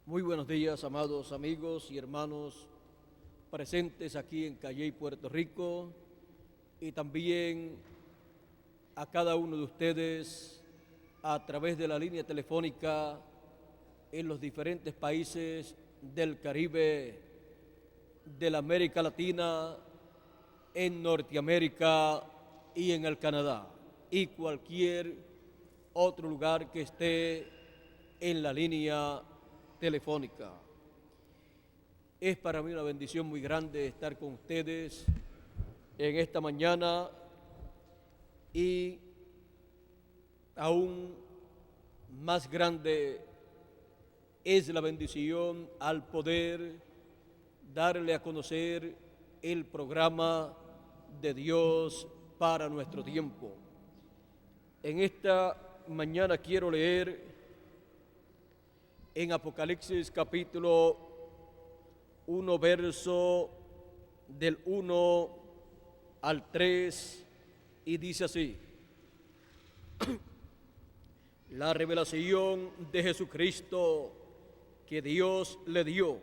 Muy buenos días, amados amigos y hermanos presentes aquí en Calley, Puerto Rico, y también a cada uno de ustedes a través de la línea telefónica en los diferentes países del Caribe, de la América Latina, en Norteamérica y en el Canadá, y cualquier otro lugar que esté en la línea telefónica. Es para mí una bendición muy grande estar con ustedes en esta mañana, y aún más grande es la bendición al poder darle a conocer el programa de Dios para nuestro tiempo. En esta mañana quiero leer en Apocalipsis capítulo 1, verso del 1 al 3, y dice así: la revelación de Jesucristo que Dios le dio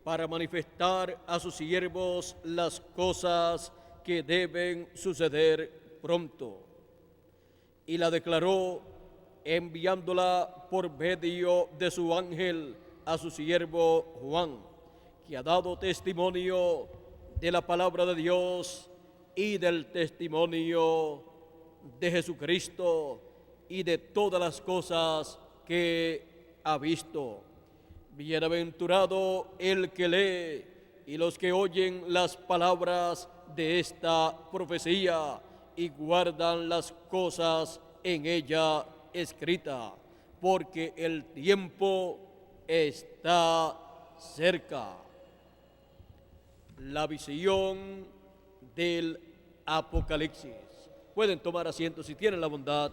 para manifestar a sus siervos las cosas que deben suceder pronto, y la declaró enviándola por medio de su ángel a su siervo Juan, que ha dado testimonio de la palabra de Dios y del testimonio de Jesucristo y de todas las cosas que ha visto. Bienaventurado el que lee y los que oyen las palabras de esta profecía y guardan las cosas en ella escrita, porque el tiempo está cerca. La visión del Apocalipsis. Pueden tomar asiento si tienen la bondad.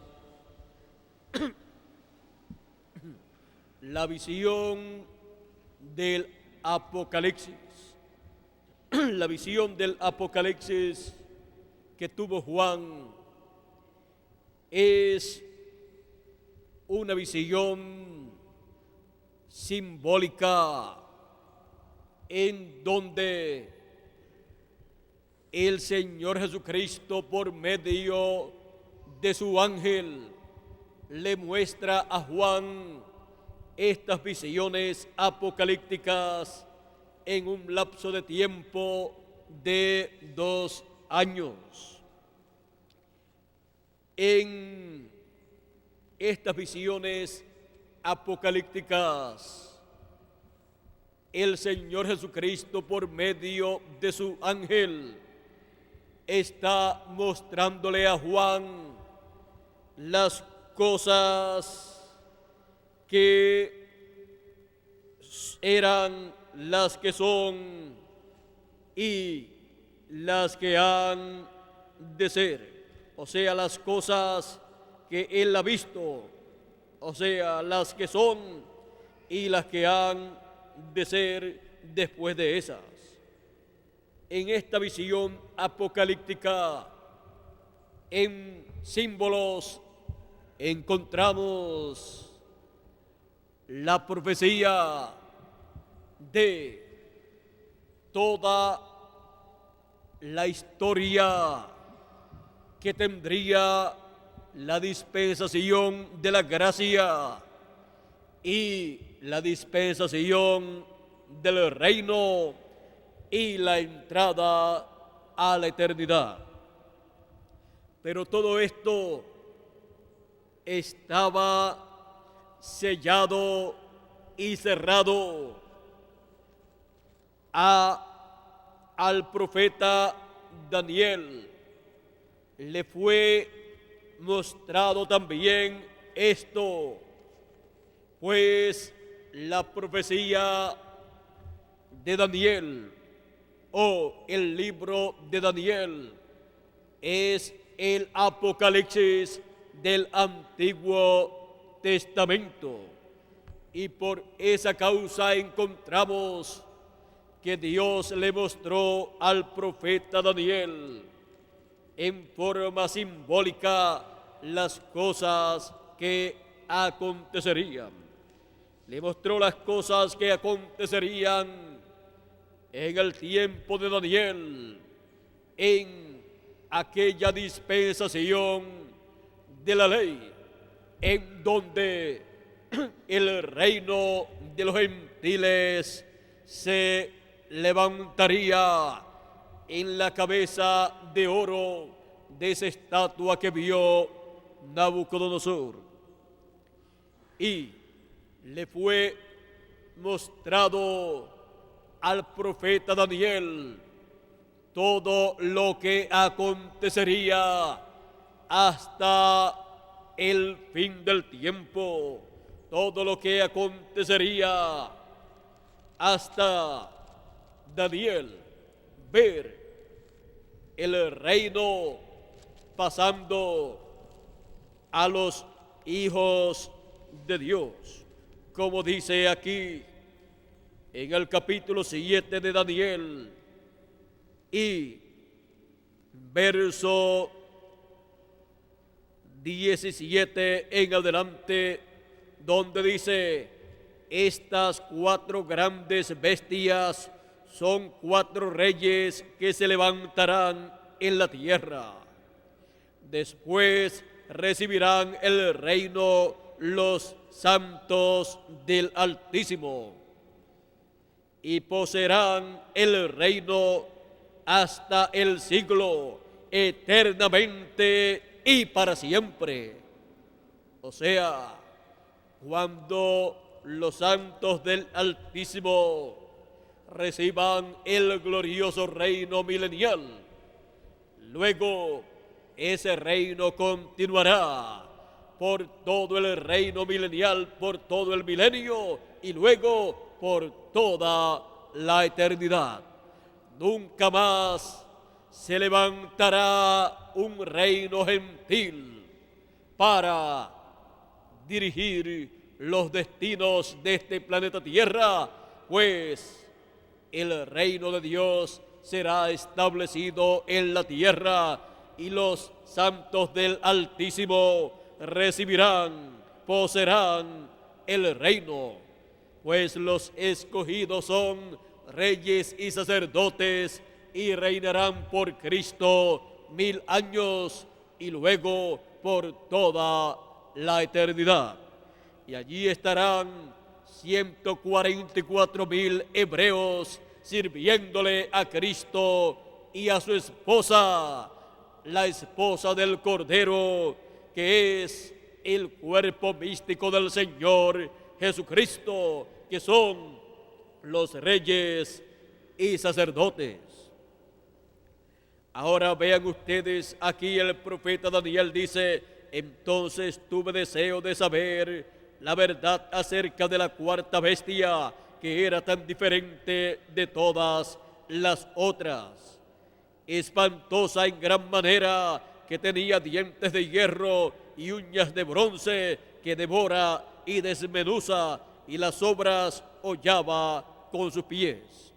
La visión del Apocalipsis. La visión del Apocalipsis que tuvo Juan es una visión simbólica en donde el Señor Jesucristo, por medio de su ángel, le muestra a Juan estas visiones apocalípticas en un lapso de tiempo de 2 años. En estas visiones apocalípticas, el Señor Jesucristo, por medio de su ángel, está mostrándole a Juan las cosas que eran, las que son y las que han de ser. O sea, las cosas que él ha visto, o sea, las que son y las que han de ser después de esas. En esta visión apocalíptica, en símbolos, encontramos la profecía de toda la historia que tendría la dispensación de la gracia y la dispensación del reino y la entrada a la eternidad. Pero todo esto estaba sellado y cerrado al profeta Daniel. Le fue mostrado también esto, pues la profecía de Daniel o el libro de Daniel es el Apocalipsis del Antiguo Testamento, y por esa causa encontramos que Dios le mostró al profeta Daniel en forma simbólica las cosas que acontecerían. Le mostró las cosas que acontecerían en el tiempo de Daniel, en aquella dispensación de la ley, en donde el reino de los gentiles se levantaría en la cabeza de oro de esa estatua que vio Nabucodonosor. Y le fue mostrado al profeta Daniel todo lo que acontecería hasta el fin del tiempo, todo lo que acontecería hasta Daniel ver el reino pasando a los hijos de Dios, como dice aquí en el capítulo 7 de Daniel y verso 17 en adelante, donde dice: estas 4 grandes bestias son 4 reyes que se levantarán en la tierra. Después recibirán el reino los santos del Altísimo y poseerán el reino hasta el siglo, eternamente y para siempre. O sea, cuando los santos del Altísimo reciban el glorioso reino milenial, luego ese reino continuará por todo el reino milenial, por todo el milenio y luego por toda la eternidad. Nunca más se levantará un reino gentil para dirigir los destinos de este planeta Tierra, pues el reino de Dios será establecido en la tierra y los santos del Altísimo recibirán, poseerán el reino, pues los escogidos son reyes y sacerdotes y reinarán por Cristo 1000 años y luego por toda la eternidad. Y allí estarán 144,000 hebreos sirviéndole a Cristo y a su esposa, la esposa del Cordero, que es el cuerpo místico del Señor Jesucristo, que son los reyes y sacerdotes. Ahora vean ustedes, aquí el profeta Daniel dice: entonces tuve deseo de saber la verdad acerca de la 4ª bestia, que era tan diferente de todas las otras, espantosa en gran manera, que tenía dientes de hierro y uñas de bronce, que devora y desmenuza, y las obras hollaba con sus pies.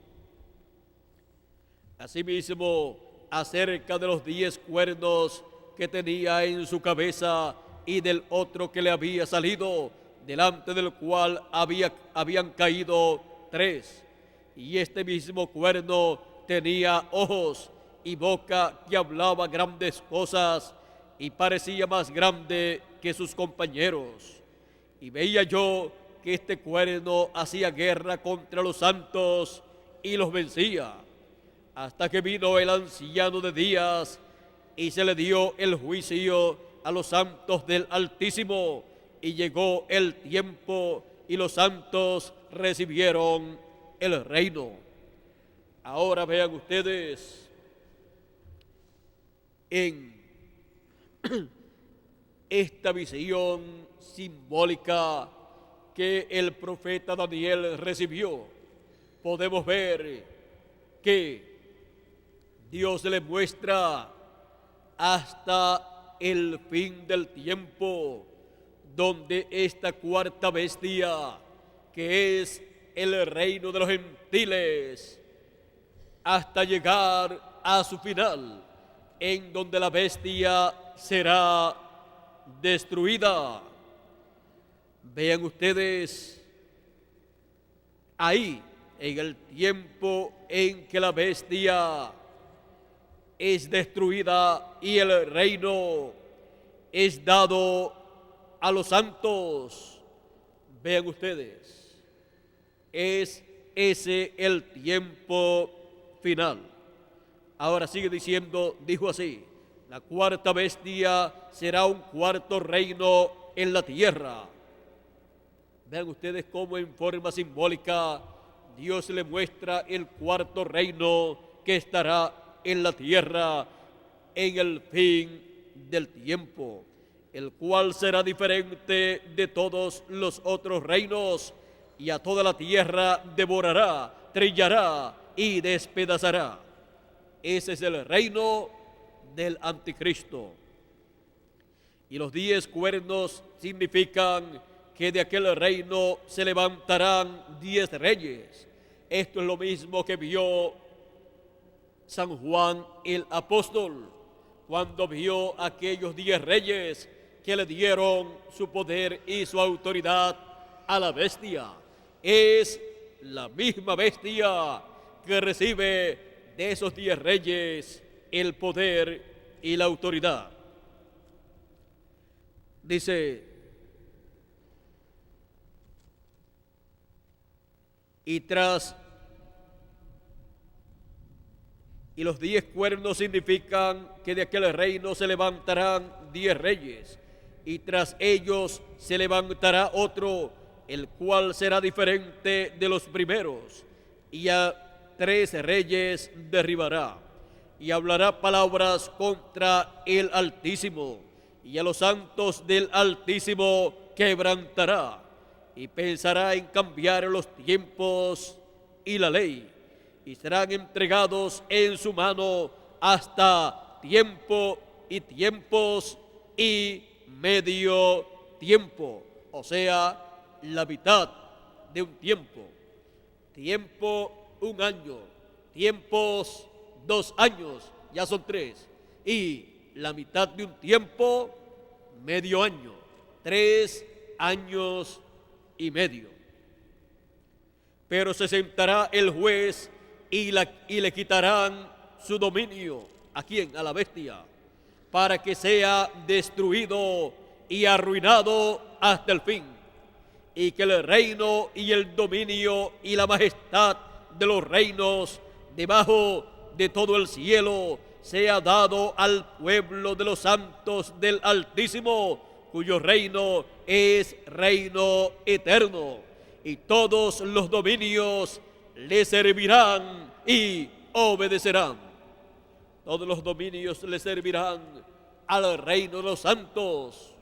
Asimismo, acerca de los 10 cuernos que tenía en su cabeza y del otro que le había salido, delante del cual habían caído 3, y este mismo cuerno tenía ojos y boca que hablaba grandes cosas y parecía más grande que sus compañeros. Y veía yo que este cuerno hacía guerra contra los santos y los vencía, hasta que vino el anciano de días y se le dio el juicio a los santos del Altísimo, y llegó el tiempo y los santos recibieron el reino. Ahora vean ustedes en esta visión simbólica que el profeta Daniel recibió, podemos ver que Dios le muestra hasta el fin del tiempo, donde esta 4ª bestia, que es el reino de los gentiles, hasta llegar a su final, en donde la bestia será destruida. Vean ustedes, ahí, en el tiempo en que la bestia es destruida y el reino es dado a los santos, vean ustedes, es ese el tiempo final. Ahora sigue diciendo, dijo así: la cuarta bestia será un cuarto reino en la tierra. Vean ustedes cómo en forma simbólica Dios le muestra el cuarto reino que estará en la tierra en el fin del tiempo, el cual será diferente de todos los otros reinos, y a toda la tierra devorará, trillará y despedazará. Ese es el reino del anticristo. Y los 10 cuernos significan que de aquel reino se levantarán 10 reyes. Esto es lo mismo que vio San Juan el apóstol cuando vio a aquellos 10 reyes que le dieron su poder y su autoridad a la bestia. Es la misma bestia que recibe de esos 10 reyes el poder y la autoridad. Dice: y los 10 cuernos significan que de aquel reino se levantarán 10 reyes, y tras ellos se levantará otro, el cual será diferente de los primeros, y a 3 reyes derribará, y hablará palabras contra el Altísimo, y a los santos del Altísimo quebrantará, y pensará en cambiar los tiempos y la ley, y serán entregados en su mano hasta tiempo y tiempos y medio tiempo, o sea, la mitad de un tiempo. Tiempo, 1 año; tiempos, 2 años, ya son 3. Y la mitad de un tiempo, medio año, 3 años y medio. Pero se sentará el juez y le quitarán su dominio. ¿A quién? A la bestia, para que sea destruido y arruinado hasta el fin, y que el reino y el dominio y la majestad de los reinos debajo de todo el cielo sea dado al pueblo de los santos del Altísimo, cuyo reino es reino eterno, y todos los dominios le servirán y obedecerán. Todos los dominios le servirán al reino de los santos,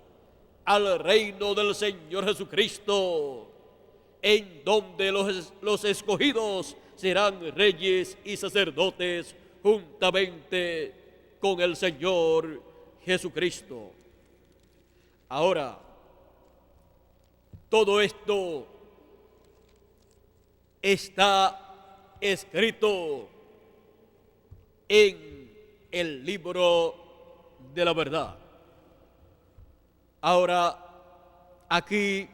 al reino del Señor Jesucristo, en donde los escogidos serán reyes y sacerdotes juntamente con el Señor Jesucristo. Ahora, todo esto está escrito en el libro de la verdad. Ahora, aquí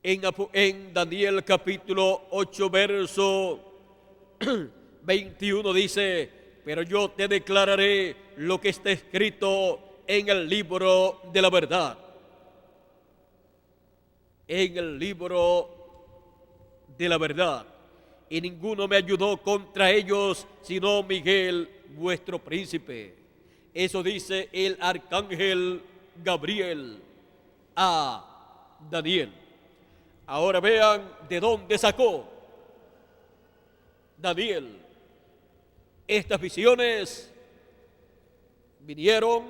en Daniel capítulo 8, verso 21 dice: pero yo te declararé lo que está escrito en el libro de la verdad. En el libro de la verdad. Y ninguno me ayudó contra ellos, sino Miguel, vuestro príncipe. Eso dice el arcángel Gabriel a Daniel. Ahora vean de dónde sacó Daniel estas visiones. Vinieron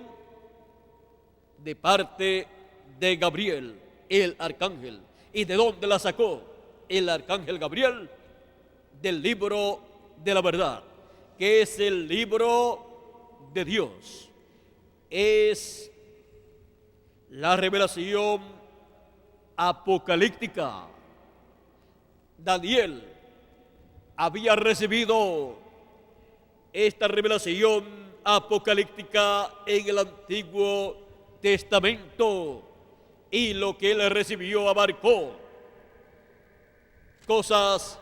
de parte de Gabriel, el arcángel. ¿Y de dónde la sacó el arcángel Gabriel? Del libro de la verdad, que es el libro de Dios. Es la revelación apocalíptica. Daniel había recibido esta revelación apocalíptica en el Antiguo Testamento y lo que él recibió abarcó cosas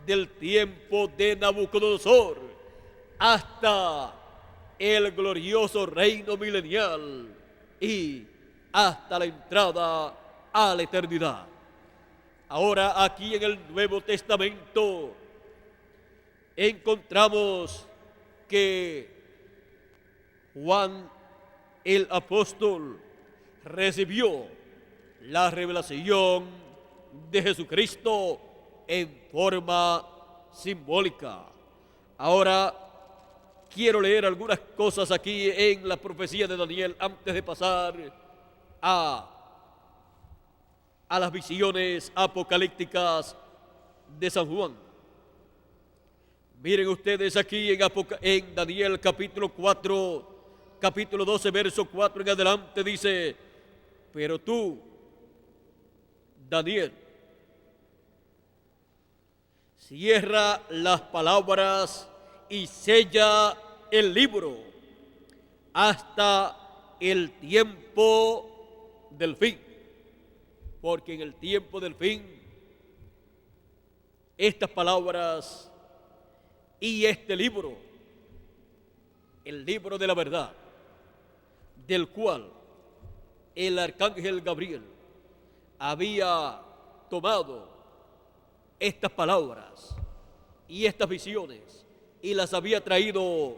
del tiempo de Nabucodonosor hasta el glorioso reino milenial y hasta la entrada a la eternidad. Ahora aquí en el Nuevo Testamento encontramos que Juan el apóstol recibió la revelación de Jesucristo en forma simbólica. Ahora quiero leer algunas cosas aquí en la profecía de Daniel antes de pasar a las visiones apocalípticas de San Juan. Miren ustedes aquí en Daniel capítulo 4, capítulo 12, verso 4 en adelante dice: pero tú, Daniel, cierra las palabras y sella el libro hasta el tiempo del fin. Porque en el tiempo del fin, estas palabras y este libro, el libro de la verdad, del cual el arcángel Gabriel había tomado estas palabras y estas visiones y las había traído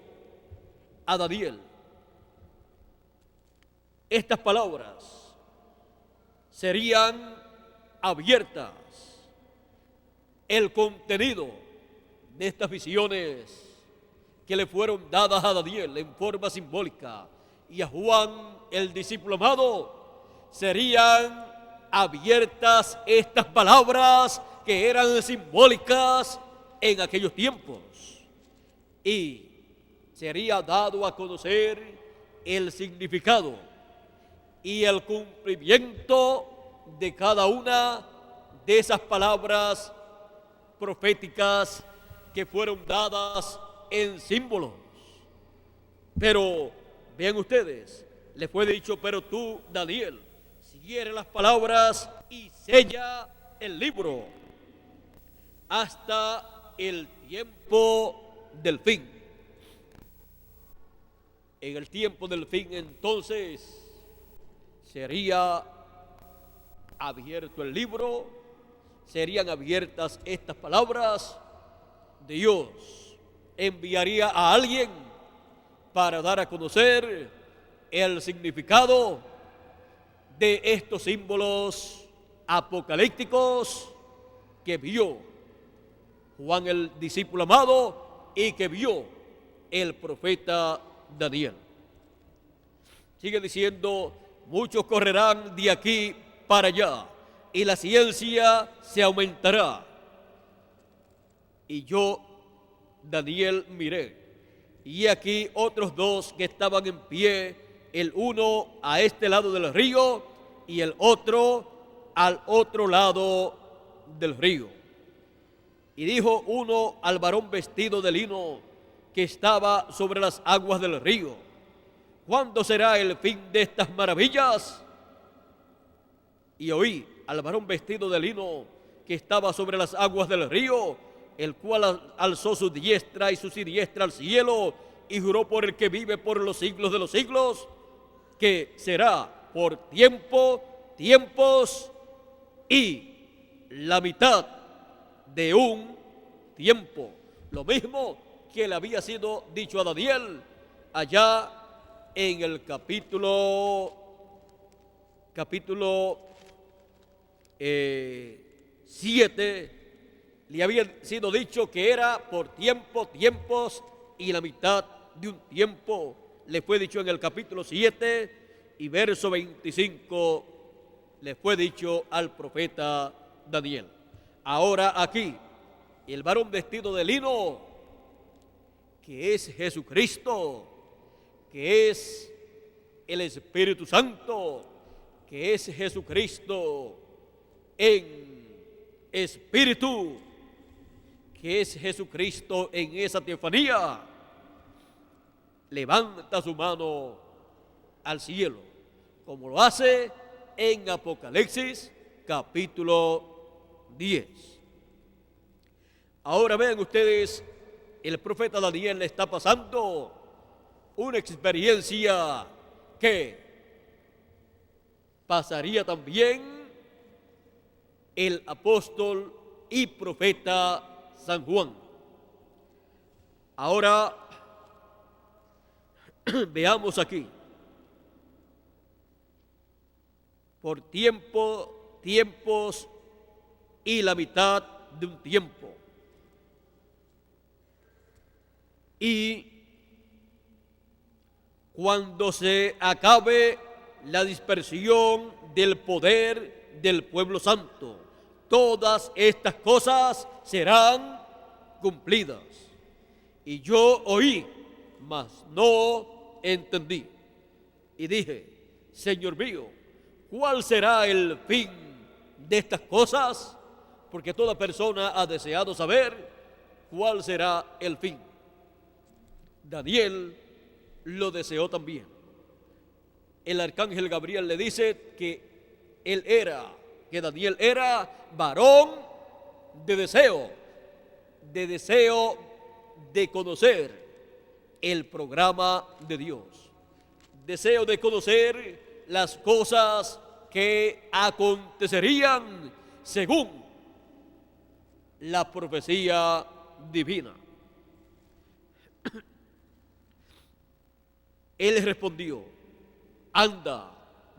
a Daniel. Estas palabras serían abiertas. El contenido de estas visiones que le fueron dadas a Daniel en forma simbólica y a Juan el discípulo amado, serían abiertas estas palabras que eran simbólicas en aquellos tiempos, y sería dado a conocer el significado y el cumplimiento de cada una de esas palabras proféticas que fueron dadas en símbolos. Pero vean ustedes, les fue dicho: pero tú, Daniel, cierra las palabras y sella el libro hasta el tiempo del fin. En el tiempo del fin, entonces, sería abierto el libro, serían abiertas estas palabras. Dios enviaría a alguien para dar a conocer el significado de estos símbolos apocalípticos que vio Juan el discípulo amado y que vio el profeta Daniel. Sigue diciendo: muchos correrán de aquí para allá y la ciencia se aumentará. Y yo, Daniel, miré, y aquí otros dos que estaban en pie, el uno a este lado del río y el otro al otro lado del río. Y dijo uno al varón vestido de lino que estaba sobre las aguas del río: ¿cuándo será el fin de estas maravillas? Y oí al varón vestido de lino que estaba sobre las aguas del río, el cual alzó su diestra y su siniestra al cielo y juró por el que vive por los siglos de los siglos, que será por tiempos y la mitad de un tiempo. Lo mismo que le había sido dicho a Daniel allá en el capítulo 7, le había sido dicho que era por tiempos y la mitad de un tiempo. Le fue dicho en el capítulo 7 y verso 25, le fue dicho al profeta Daniel. Ahora aquí, el varón vestido de lino, que es Jesucristo, que es el Espíritu Santo, que es Jesucristo en espíritu, que es Jesucristo en esa teofanía, levanta su mano al cielo, como lo hace en Apocalipsis capítulo 10. Ahora vean ustedes, el profeta Daniel le está pasando una experiencia que pasaría también el apóstol y profeta San Juan. Ahora veamos aquí. Por tiempos y la mitad de un tiempo. Y cuando se acabe la dispersión del poder del pueblo santo, todas estas cosas serán cumplidas. Y yo oí, mas no entendí. Y dije, Señor mío, ¿cuál será el fin de estas cosas? Porque toda persona ha deseado saber cuál será el fin. Daniel lo deseó también. El arcángel Gabriel le dice que Daniel era varón de deseo de conocer el programa de Dios, deseo de conocer las cosas que acontecerían según la profecía divina. Él respondió, anda,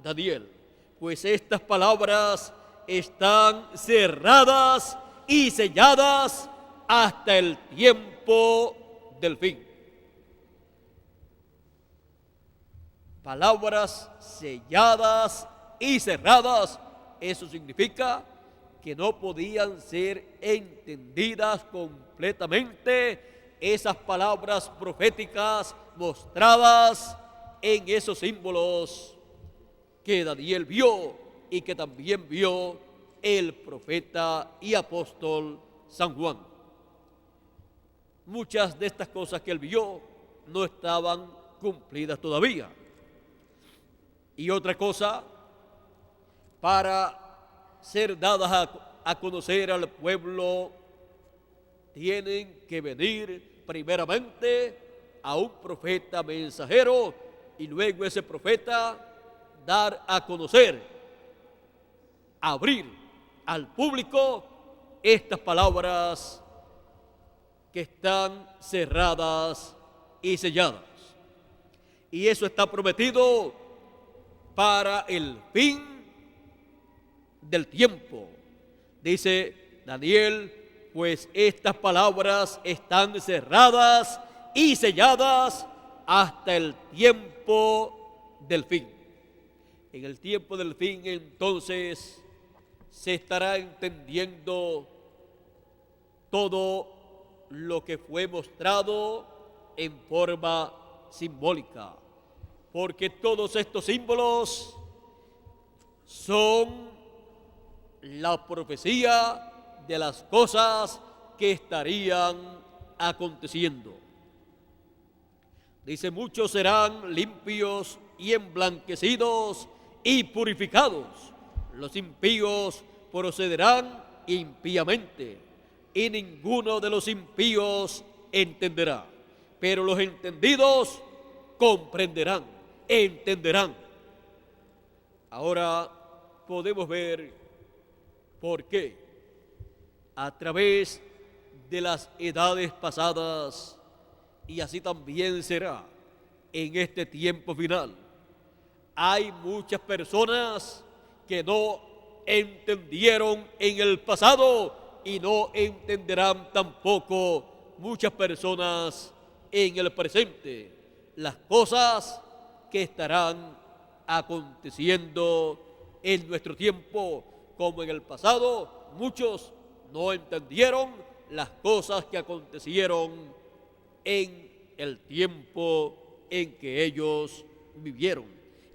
Daniel, pues estas palabras están cerradas y selladas hasta el tiempo del fin. Palabras selladas y cerradas, eso significa que no podían ser entendidas completamente esas palabras proféticas mostradas en esos símbolos que Daniel vio y que también vio el profeta y apóstol San Juan. Muchas de estas cosas que él vio no estaban cumplidas todavía. Y otra cosa, para ser dadas a conocer al pueblo, tienen que venir primeramente a un profeta mensajero y luego ese profeta dar a conocer, abrir al público estas palabras que están cerradas y selladas. Y eso está prometido para el fin del tiempo. Dice Daniel, pues estas palabras están cerradas y selladas hasta el tiempo del fin. En el tiempo del fin, entonces, se estará entendiendo todo lo que fue mostrado en forma simbólica, porque todos estos símbolos son la profecía de las cosas que estarían aconteciendo. Dice, muchos serán limpios y emblanquecidos y purificados. Los impíos procederán impíamente, y ninguno de los impíos entenderá. Pero los entendidos comprenderán, entenderán. Ahora podemos ver por qué a través de las edades pasadas, y así también será en este tiempo final, hay muchas personas que no entendieron en el pasado y no entenderán tampoco muchas personas en el presente las cosas que estarán aconteciendo en nuestro tiempo, como en el pasado muchos no entendieron las cosas que acontecieron en el tiempo en que ellos vivieron,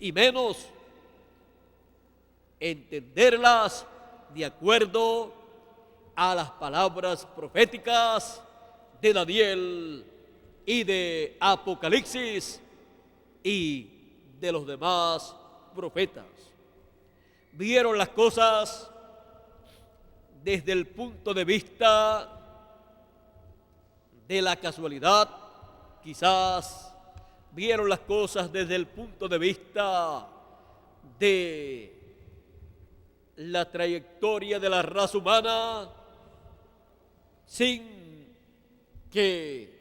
y menos entenderlas de acuerdo a las palabras proféticas de Daniel y de Apocalipsis y de los demás profetas. Vieron las cosas desde el punto de vista de la casualidad, quizás vieron las cosas desde el punto de vista de la trayectoria de la raza humana, sin que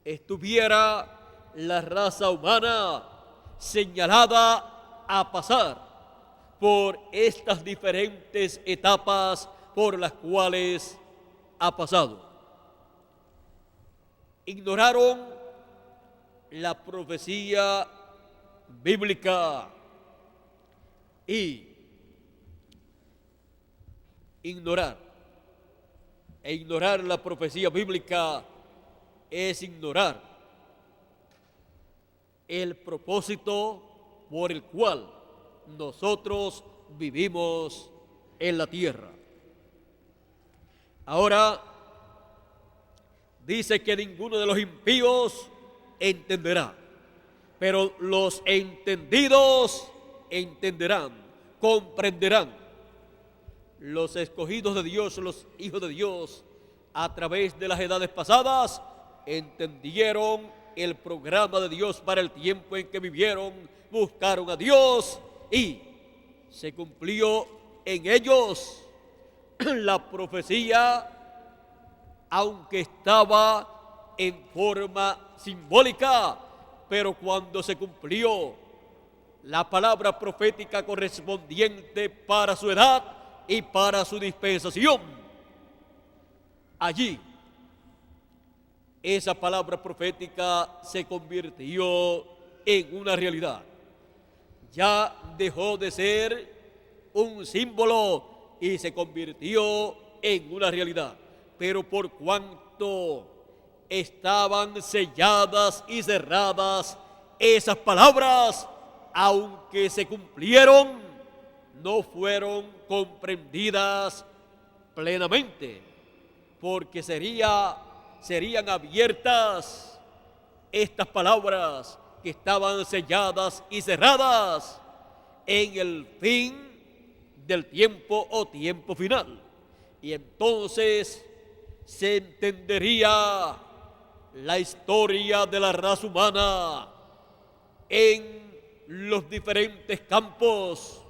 estuviera la raza humana señalada a pasar por estas diferentes etapas por las cuales ha pasado. Ignoraron la profecía bíblica y ignorar la profecía bíblica es ignorar el propósito por el cual nosotros vivimos en la tierra. Ahora dice que ninguno de los impíos entenderá, pero los entendidos entenderán, comprenderán. Los escogidos de Dios, los hijos de Dios, a través de las edades pasadas, entendieron el programa de Dios para el tiempo en que vivieron, buscaron a Dios y se cumplió en ellos la profecía, aunque estaba en forma simbólica, pero cuando se cumplió la palabra profética correspondiente para su edad y para su dispensación, allí esa palabra profética se convirtió en una realidad. Ya dejó de ser un símbolo y se convirtió en una realidad. Pero por cuanto estaban selladas y cerradas esas palabras, aunque se cumplieron, no fueron comprendidas plenamente, porque serían abiertas estas palabras que estaban selladas y cerradas en el fin del tiempo o tiempo final. Y entonces se entendería la historia de la raza humana en los diferentes campos,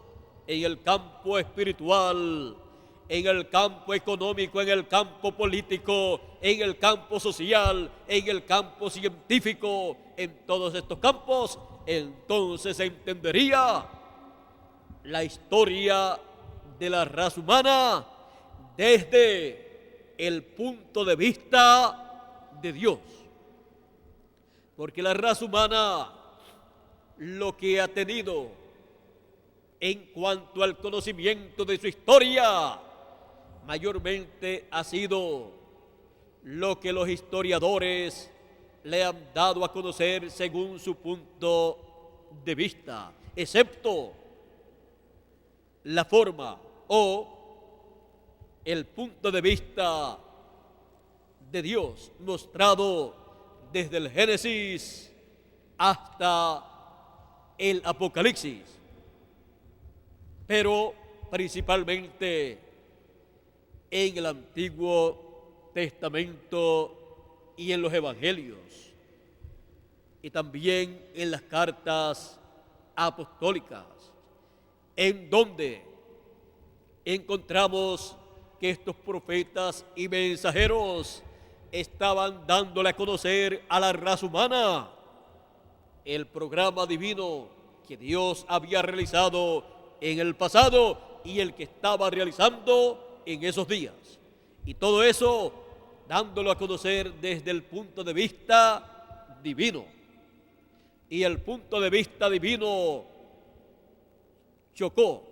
en el campo espiritual, en el campo económico, en el campo político, en el campo social, en el campo científico, en todos estos campos. Entonces se entendería la historia de la raza humana desde el punto de vista de Dios. Porque la raza humana lo que ha tenido en cuanto al conocimiento de su historia mayormente ha sido lo que los historiadores le han dado a conocer según su punto de vista, excepto la forma o el punto de vista de Dios mostrado desde el Génesis hasta el Apocalipsis, pero principalmente en el Antiguo Testamento y en los Evangelios, y también en las cartas apostólicas, en donde encontramos que estos profetas y mensajeros estaban dándole a conocer a la raza humana el programa divino que Dios había realizado en el pasado y el que estaba realizando en esos días. Y todo eso dándolo a conocer desde el punto de vista divino. Y el punto de vista divino chocó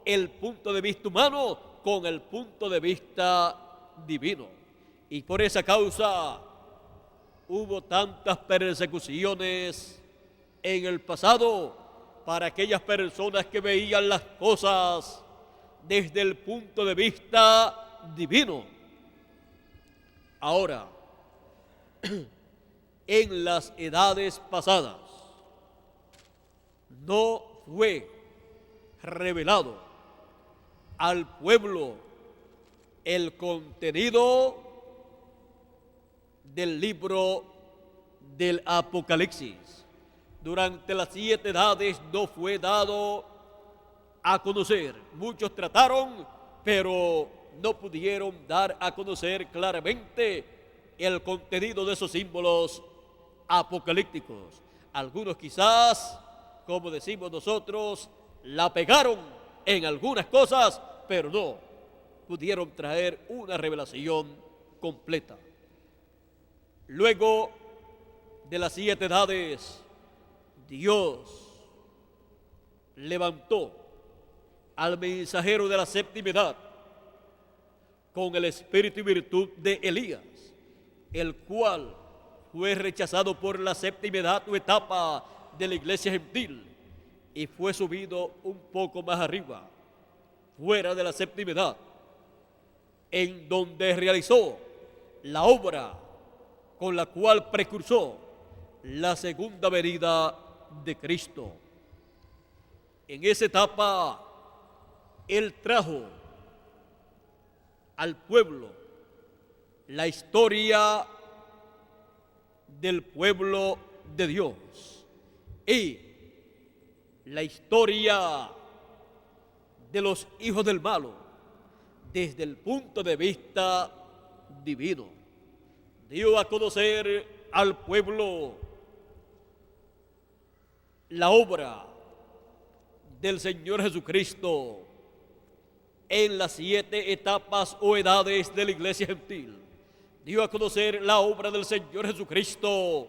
el punto de vista humano con el punto de vista divino. Y por esa causa hubo tantas persecuciones en el pasado para aquellas personas que veían las cosas desde el punto de vista divino. Ahora, en las edades pasadas, no fue revelado al pueblo el contenido del libro del Apocalipsis. Durante las 7 edades no fue dado a conocer. Muchos trataron, pero no pudieron dar a conocer claramente el contenido de esos símbolos apocalípticos. Algunos quizás, como decimos nosotros, la pegaron en algunas cosas, pero no pudieron traer una revelación completa. Luego de las 7 edades, Dios levantó al mensajero de la 7ª edad con el espíritu y virtud de Elías, el cual fue rechazado por la 7ª edad o etapa de la iglesia gentil y fue subido un poco más arriba, fuera de la 7ª edad, en donde realizó la obra con la cual precursó la segunda venida de Cristo. En esa etapa, Él trajo al pueblo la historia del pueblo de Dios y la historia de los hijos del malo desde el punto de vista divino. Dio a conocer al pueblo la obra del Señor Jesucristo en las 7 etapas o edades de la iglesia gentil. Dio a conocer la obra del Señor Jesucristo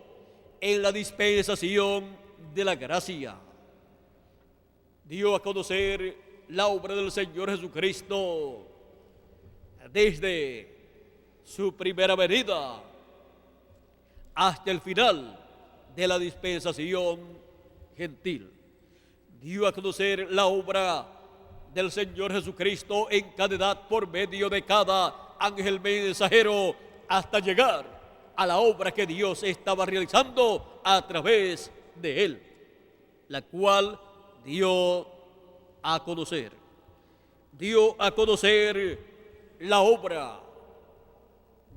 en la dispensación de la gracia. Dio a conocer la obra del Señor Jesucristo desde su primera venida hasta el final de la dispensación gentil. Dio a conocer la obra del Señor Jesucristo en cada edad por medio de cada ángel mensajero hasta llegar a la obra que Dios estaba realizando a través de él, la cual dio a conocer. Dio a conocer la obra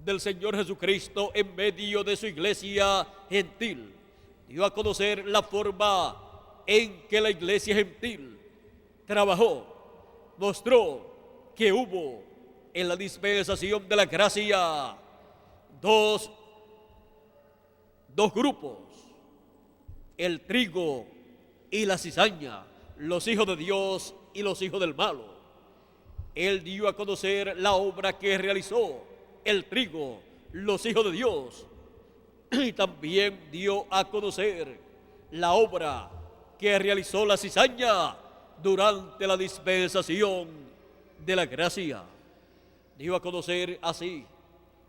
del Señor Jesucristo en medio de su iglesia gentil. Dio a conocer la forma en que la iglesia gentil trabajó. Mostró que hubo en la dispensación de la gracia dos grupos, el trigo y la cizaña, los hijos de Dios y los hijos del malo. Él dio a conocer la obra que realizó el trigo, los hijos de Dios, y también dio a conocer la obra que realizó la cizaña durante la dispensación de la gracia. Dio a conocer así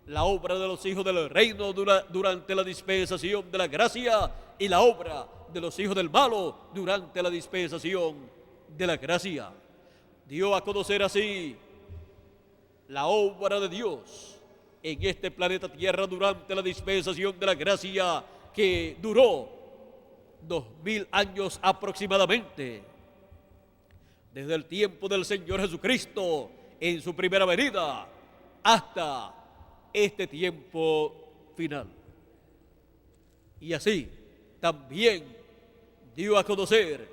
la obra de los hijos del reino durante la dispensación de la gracia y la obra de los hijos del malo durante la dispensación de la gracia. Dio a conocer así la obra de Dios en este planeta Tierra durante la dispensación de la gracia que duró 2000 años aproximadamente, desde el tiempo del Señor Jesucristo en su primera venida hasta este tiempo final. Y así también dio a conocer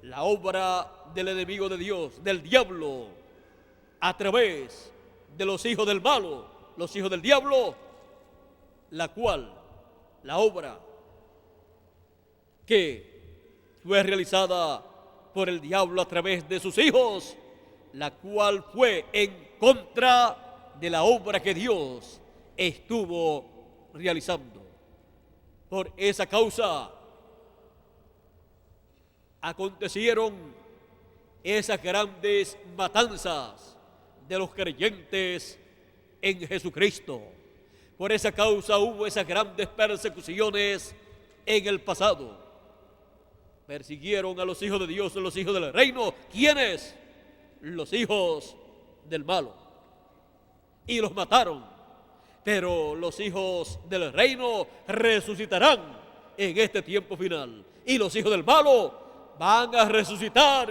la obra del enemigo de Dios, del diablo, a través de los hijos del malo, los hijos del diablo, la cual, la obra que fue realizada por el diablo a través de sus hijos, la cual fue en contra de la obra que Dios estuvo realizando. Por esa causa acontecieron esas grandes matanzas de los creyentes en Jesucristo. Por esa causa hubo esas grandes persecuciones en el pasado. Persiguieron a los hijos de Dios, a los hijos del reino. ¿Quiénes? Los hijos del malo. Y los mataron. Pero los hijos del reino resucitarán en este tiempo final. Y los hijos del malo van a resucitar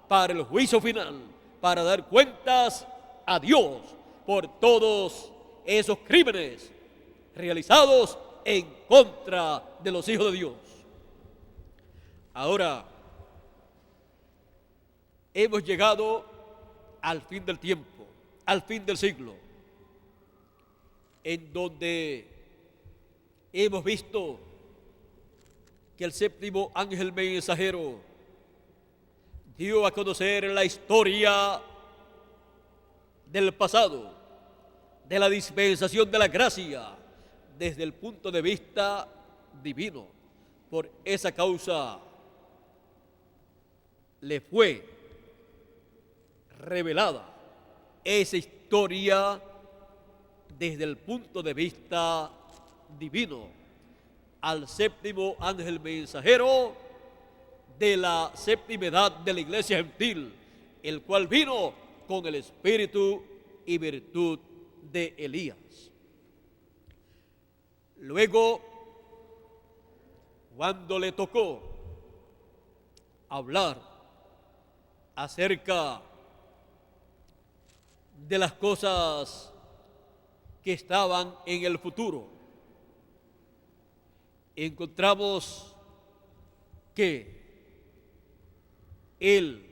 para el juicio final, para dar cuentas a Dios por todos esos crímenes realizados en contra de los hijos de Dios. Ahora, hemos llegado al fin del tiempo, al fin del siglo, en donde hemos visto que el séptimo ángel mensajero dio a conocer la historia del pasado, de la dispensación de la gracia, desde el punto de vista divino. Por esa causa le fue revelada esa historia desde el punto de vista divino al séptimo ángel mensajero de la séptima edad de la iglesia gentil, el cual vino con el espíritu y virtud de Elías. Luego, cuando le tocó hablar acerca de las cosas que estaban en el futuro, encontramos que él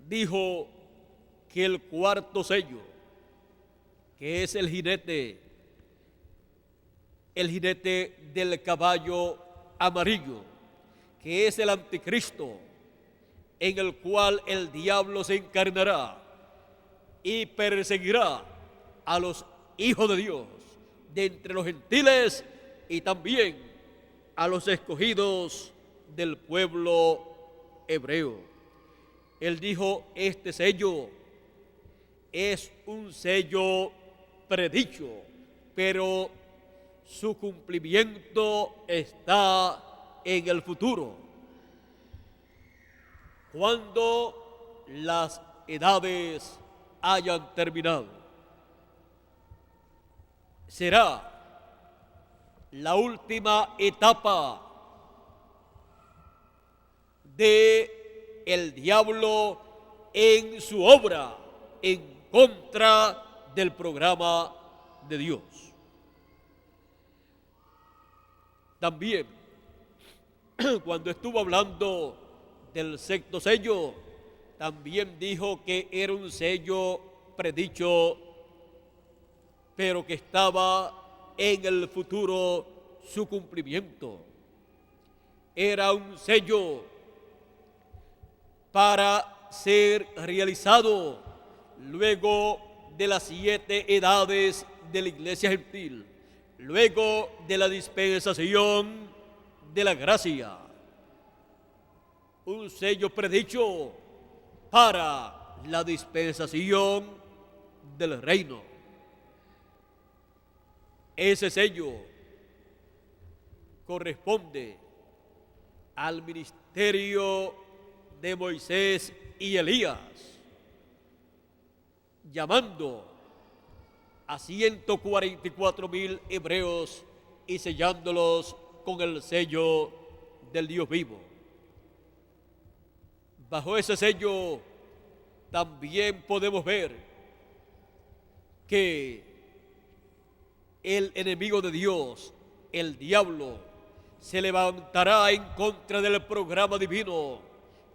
dijo que el cuarto sello, que es el jinete del caballo amarillo, que es el anticristo, en el cual el diablo se encarnará y perseguirá a los hijos de Dios de entre los gentiles y también a los escogidos del pueblo hebreo. Él dijo: este sello es un sello predicho, pero su cumplimiento está en el futuro, cuando las edades hayan terminado. Será la última etapa de el diablo en su obra en contra del programa de Dios. También, cuando estuvo hablando del sexto sello, también dijo que era un sello predicho, pero que estaba en el futuro su cumplimiento. Era un sello para ser realizado luego de las 7 edades de la iglesia gentil, luego de la dispensación de la gracia. Un sello predicho para la dispensación del reino. Ese sello corresponde al ministerio de Moisés y Elías, llamando a 144,000 hebreos y sellándolos con el sello del Dios vivo. Bajo ese sello también podemos ver que el enemigo de Dios, el diablo, se levantará en contra del programa divino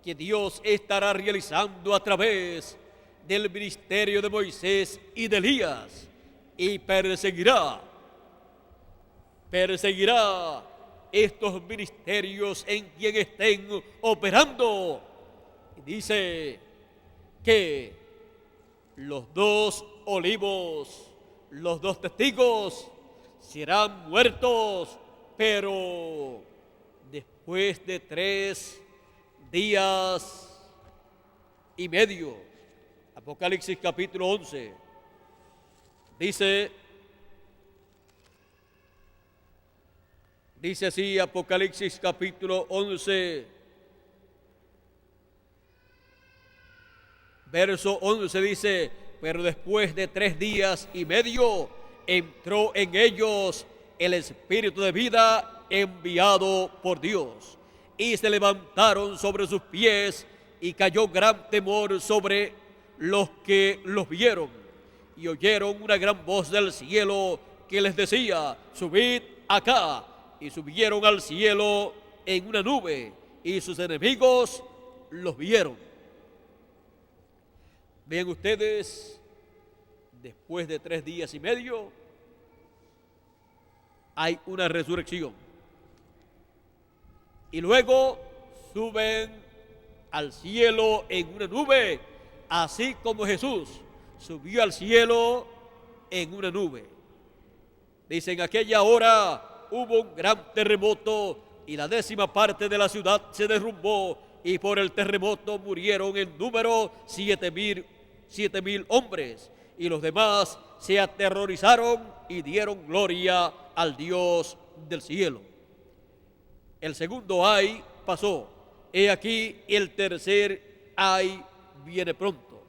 que Dios estará realizando a través del ministerio de Moisés y de Elías, y perseguirá estos ministerios en quien estén operando. Y dice que los 2 olivos, los 2 testigos serán muertos, pero después de 3 días y medio. Apocalipsis capítulo 11 dice así, Apocalipsis capítulo 11, verso 11 dice: pero después de 3 días y medio entró en ellos el espíritu de vida enviado por Dios, y se levantaron sobre sus pies, y cayó gran temor sobre los que los vieron, y oyeron una gran voz del cielo que les decía: subid acá. Y subieron al cielo en una nube, y sus enemigos los vieron. Vean ustedes, después de 3 días y medio, hay una resurrección. Y luego suben al cielo en una nube, así como Jesús subió al cielo en una nube. Dice: en aquella hora hubo un gran terremoto, y la 10ª parte de la ciudad se derrumbó, y por el terremoto murieron en número 7,000 hombres, y los demás se aterrorizaron y dieron gloria al Dios del cielo. El segundo ay pasó. He aquí el tercer ay viene pronto.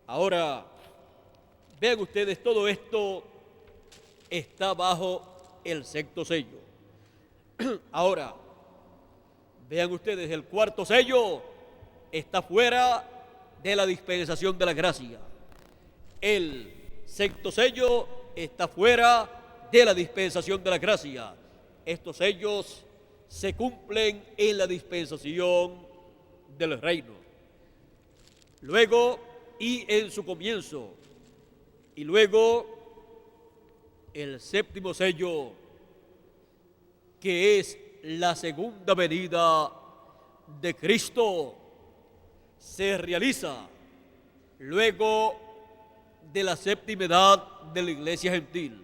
Ahora, vean ustedes, todo esto está bajo el 6º sello. Ahora, vean ustedes, el 4º sello está fuera de la dispensación de la gracia. El 6º sello está fuera de la dispensación de la gracia. Estos sellos se cumplen en la dispensación del reino. Luego, y en su comienzo, y luego el 7º sello, que es la segunda venida de Cristo, se realiza luego de la 7ª edad de la iglesia gentil,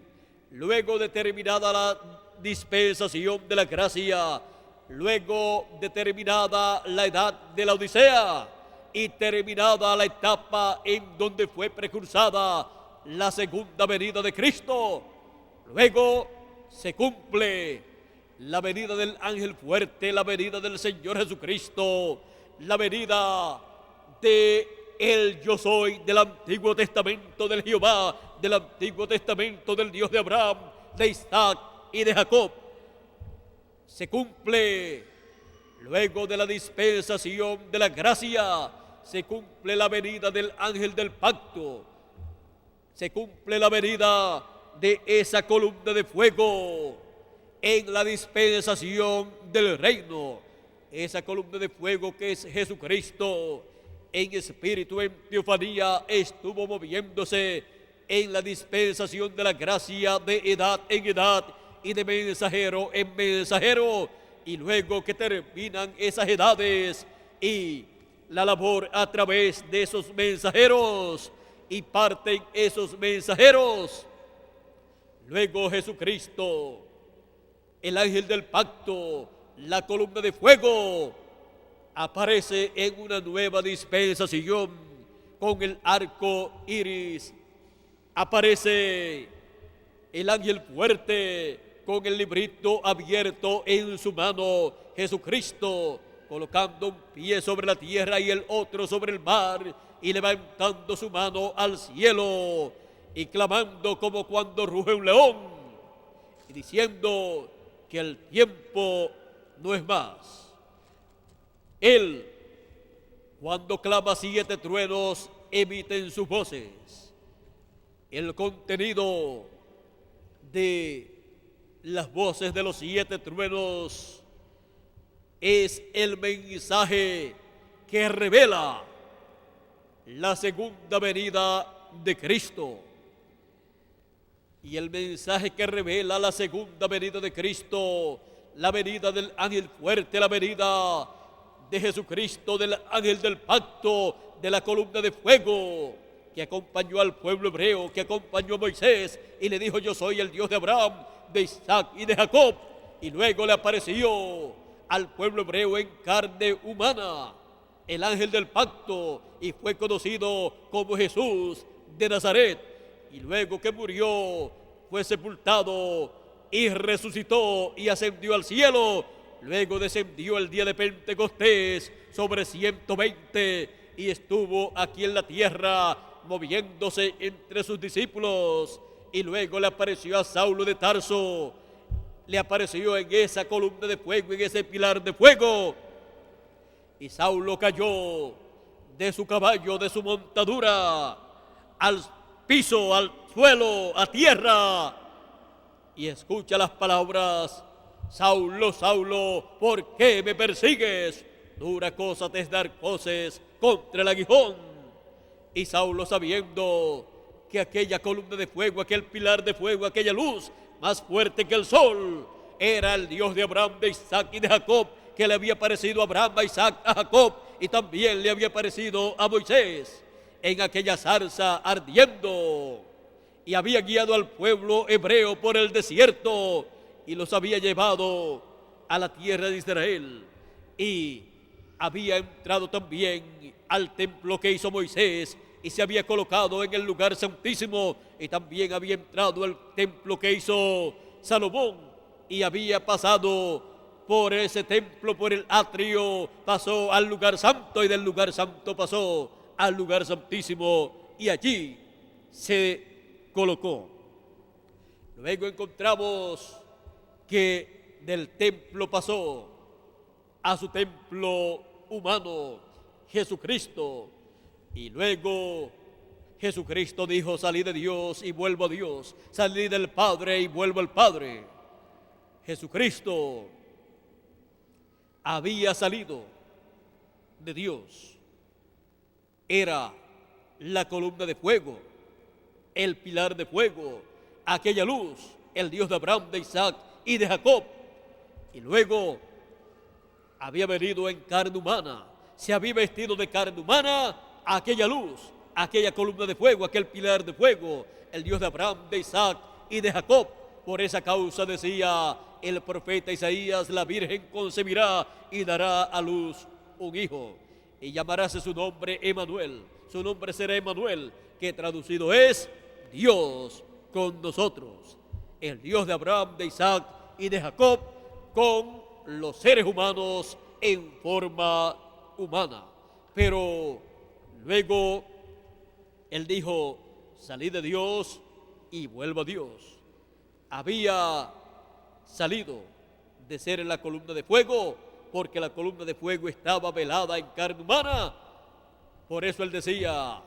luego de terminada la dispensación de la gracia, luego de terminada la edad de la Odisea y terminada la etapa en donde fue precursada la segunda venida de Cristo. Luego se cumple la venida del ángel fuerte, la venida del Señor Jesucristo, la venida de el yo soy del Antiguo Testamento del Jehová, del Antiguo Testamento del Dios de Abraham, de Isaac y de Jacob. Se cumple luego de la dispensación de la gracia, se cumple la venida del ángel del pacto, se cumple la venida de esa columna de fuego en la dispensación del reino, esa columna de fuego que es Jesucristo en espíritu, en teofanía, estuvo moviéndose en la dispensación de la gracia de edad en edad y de mensajero en mensajero, y luego que terminan esas edades y la labor a través de esos mensajeros y parten esos mensajeros, luego Jesucristo, el ángel del pacto, la columna de fuego, aparece en una nueva dispensación con el arco iris. Aparece el ángel fuerte con el librito abierto en su mano, Jesucristo, colocando un pie sobre la tierra y el otro sobre el mar, y levantando su mano al cielo y clamando como cuando ruge un león y diciendo que el tiempo no es más. Él, cuando clama 7 truenos, emiten sus voces. El contenido de las voces de los 7 truenos es el mensaje que revela la segunda venida de Cristo. Y el mensaje que revela la segunda venida de Cristo, la venida del ángel fuerte, la venida de Jesucristo, del ángel del pacto, de la columna de fuego, que acompañó al pueblo hebreo, que acompañó a Moisés y le dijo: yo soy el Dios de Abraham, de Isaac y de Jacob. Y luego le apareció al pueblo hebreo en carne humana, el ángel del pacto, y fue conocido como Jesús de Nazaret. Y luego que murió, fue sepultado y resucitó y ascendió al cielo. Luego descendió el día de Pentecostés sobre 120 y estuvo aquí en la tierra moviéndose entre sus discípulos. Y luego le apareció a Saulo de Tarso, le apareció en esa columna de fuego, en ese pilar de fuego. Y Saulo cayó de su caballo, de su montadura, al piso, al suelo, a tierra. Y escucha las palabras: Saulo, Saulo, ¿por qué me persigues? Dura cosa te es dar coces contra el aguijón. Y Saulo, sabiendo que aquella columna de fuego, aquel pilar de fuego, aquella luz más fuerte que el sol, era el Dios de Abraham, de Isaac y de Jacob, que le había parecido a Abraham, a Isaac, a Jacob, y también le había parecido a Moisés en aquella zarza ardiendo, y había guiado al pueblo hebreo por el desierto y los había llevado a la tierra de Israel, y había entrado también al templo que hizo Moisés y se había colocado en el lugar santísimo, y también había entrado al templo que hizo Salomón y había pasado por ese templo, por el atrio, pasó al lugar santo y del lugar santo pasó al lugar santísimo y allí se colocó. Luego encontramos que del templo pasó a su templo humano, Jesucristo, y luego Jesucristo dijo: salí de Dios y vuelvo a Dios, salí del Padre y vuelvo al Padre. Jesucristo había salido de Dios, era la columna de fuego, el pilar de fuego, aquella luz, el Dios de Abraham, de Isaac y de Jacob, y luego había venido en carne humana, se había vestido de carne humana, aquella luz, aquella columna de fuego, aquel pilar de fuego, el Dios de Abraham, de Isaac y de Jacob. Por esa causa decía el profeta Isaías: la Virgen concebirá y dará a luz un hijo, y llamarás su nombre Emanuel. Su nombre será Emanuel, que traducido es Dios con nosotros. El Dios de Abraham, de Isaac y de Jacob con los seres humanos en forma humana. Pero luego él dijo: salí de Dios y vuelvo a Dios. Había salido de ser en la columna de fuego, porque la columna de fuego estaba velada en carne humana. Por eso él decía: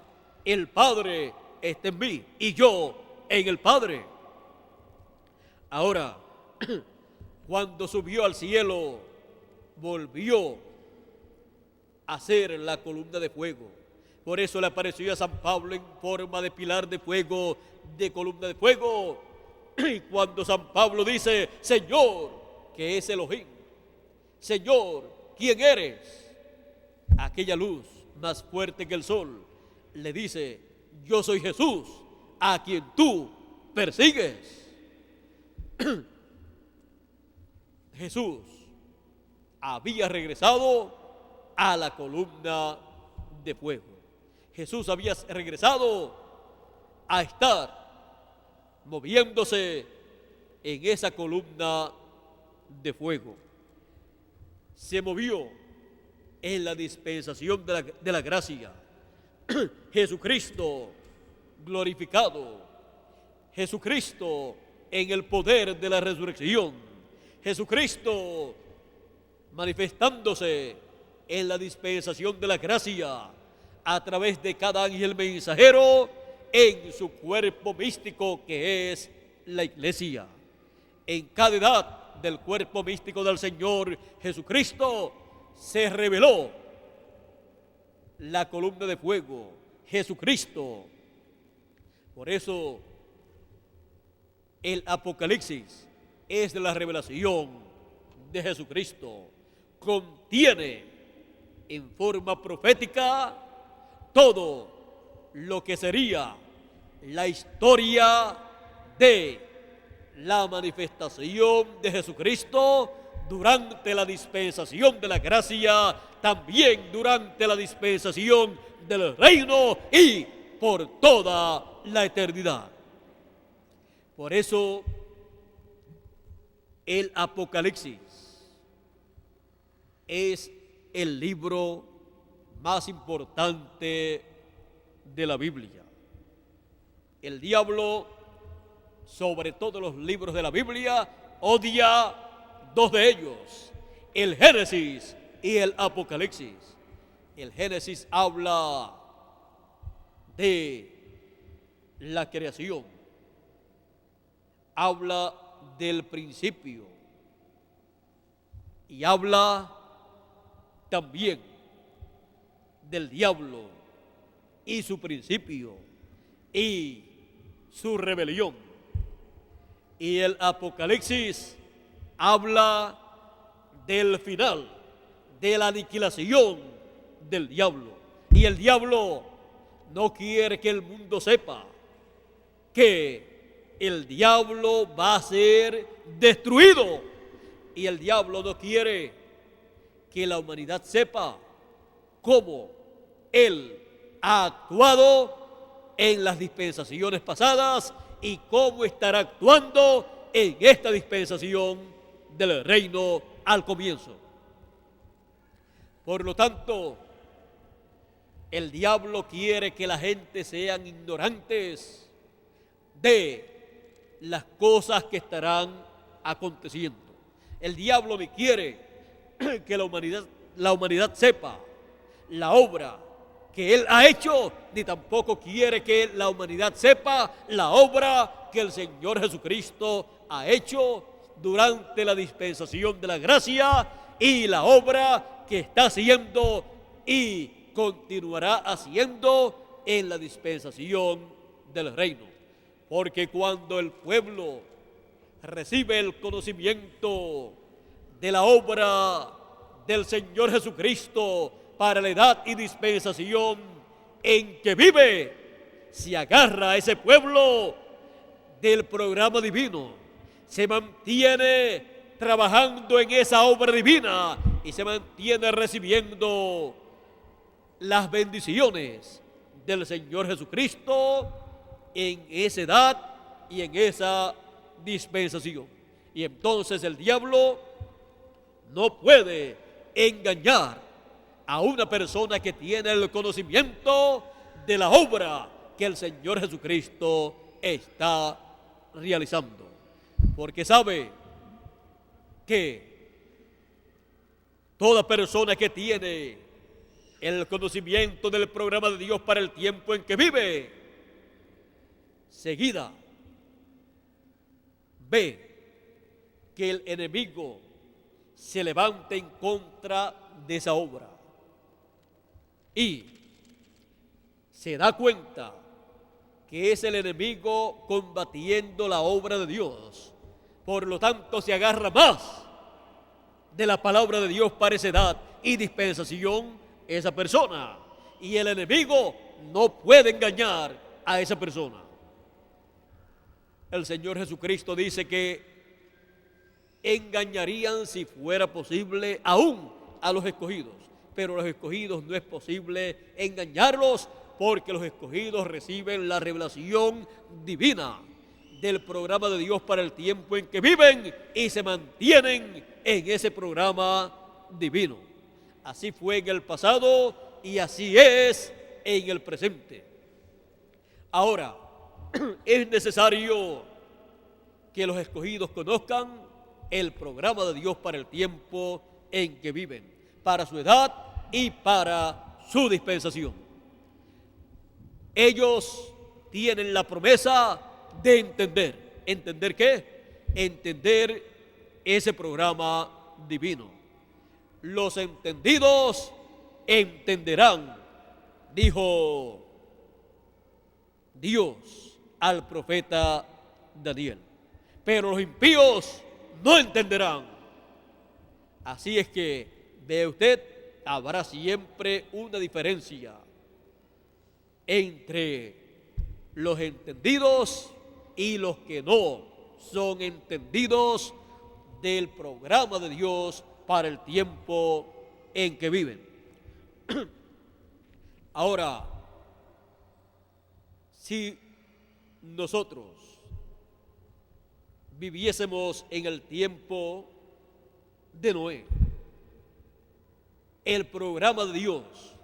el Padre está en mí y yo en el Padre. Ahora, cuando subió al cielo, volvió a ser la columna de fuego. Por eso le apareció a San Pablo en forma de pilar de fuego, de columna de fuego. Y cuando San Pablo dice: Señor, que es Elohim, Señor, ¿quién eres? Aquella luz más fuerte que el sol le dice: yo soy Jesús, a quien tú persigues. Jesús había regresado a la columna de fuego. Jesús había regresado a estar moviéndose en esa columna de fuego. Se movió en la dispensación de la gracia. Jesucristo glorificado, Jesucristo en el poder de la resurrección, Jesucristo manifestándose en la dispensación de la gracia a través de cada ángel mensajero en su cuerpo místico que es la iglesia. En cada edad del cuerpo místico del Señor Jesucristo se reveló la columna de fuego, Jesucristo. Por eso el Apocalipsis es la revelación de Jesucristo. Contiene en forma profética todo lo que sería la historia de la manifestación de Jesucristo durante la dispensación de la gracia, también durante la dispensación del reino y por toda la eternidad. Por eso el Apocalipsis es el libro más importante de la Biblia. El diablo, sobre todos los libros de la Biblia, odia dos de ellos, el Génesis y el Apocalipsis. El Génesis habla de la creación, habla del principio y habla también del diablo y su principio y su rebelión. Y el Apocalipsis habla del final, de la aniquilación del diablo. Y el diablo no quiere que el mundo sepa que el diablo va a ser destruido. Y el diablo no quiere que la humanidad sepa cómo él ha actuado en las dispensaciones pasadas y cómo estará actuando en esta dispensación del reino al comienzo. Por lo tanto, el diablo quiere que la gente sean ignorantes de las cosas que estarán aconteciendo. El diablo no quiere que la humanidad sepa la obra que él ha hecho, ni tampoco quiere que la humanidad sepa la obra que el Señor Jesucristo ha hecho durante la dispensación de la gracia y la obra que está haciendo y continuará haciendo en la dispensación del reino. Porque cuando el pueblo recibe el conocimiento de la obra del Señor Jesucristo para la edad y dispensación en que vive, se agarra a ese pueblo del programa divino, se mantiene trabajando en esa obra divina y se mantiene recibiendo las bendiciones del Señor Jesucristo en esa edad y en esa dispensación. Y entonces el diablo no puede engañar a una persona que tiene el conocimiento de la obra que el Señor Jesucristo está realizando, porque sabe que toda persona que tiene el conocimiento del programa de Dios para el tiempo en que vive, seguida ve que el enemigo se levanta en contra de esa obra y se da cuenta que es el enemigo combatiendo la obra de Dios. Por lo tanto, se agarra más de la palabra de Dios para esa edad y dispensación esa persona. Y el enemigo no puede engañar a esa persona. El Señor Jesucristo dice que engañarían, si fuera posible, aún a los escogidos. Pero los escogidos no es posible engañarlos, porque los escogidos reciben la revelación divina del programa de Dios para el tiempo en que viven y se mantienen en ese programa divino. Así fue en el pasado y así es en el presente. Ahora, es necesario que los escogidos conozcan el programa de Dios para el tiempo en que viven, para su edad y para su dispensación. Ellos tienen la promesa de entender. ¿Entender qué? Entender ese programa divino. Los entendidos entenderán, dijo Dios al profeta Daniel. Pero los impíos no entenderán. Así es que, ve usted, habrá siempre una diferencia entre los entendidos y los que no son entendidos del programa de Dios para el tiempo en que viven. Ahora, si nosotros viviésemos en el tiempo de Noé, el programa de Dios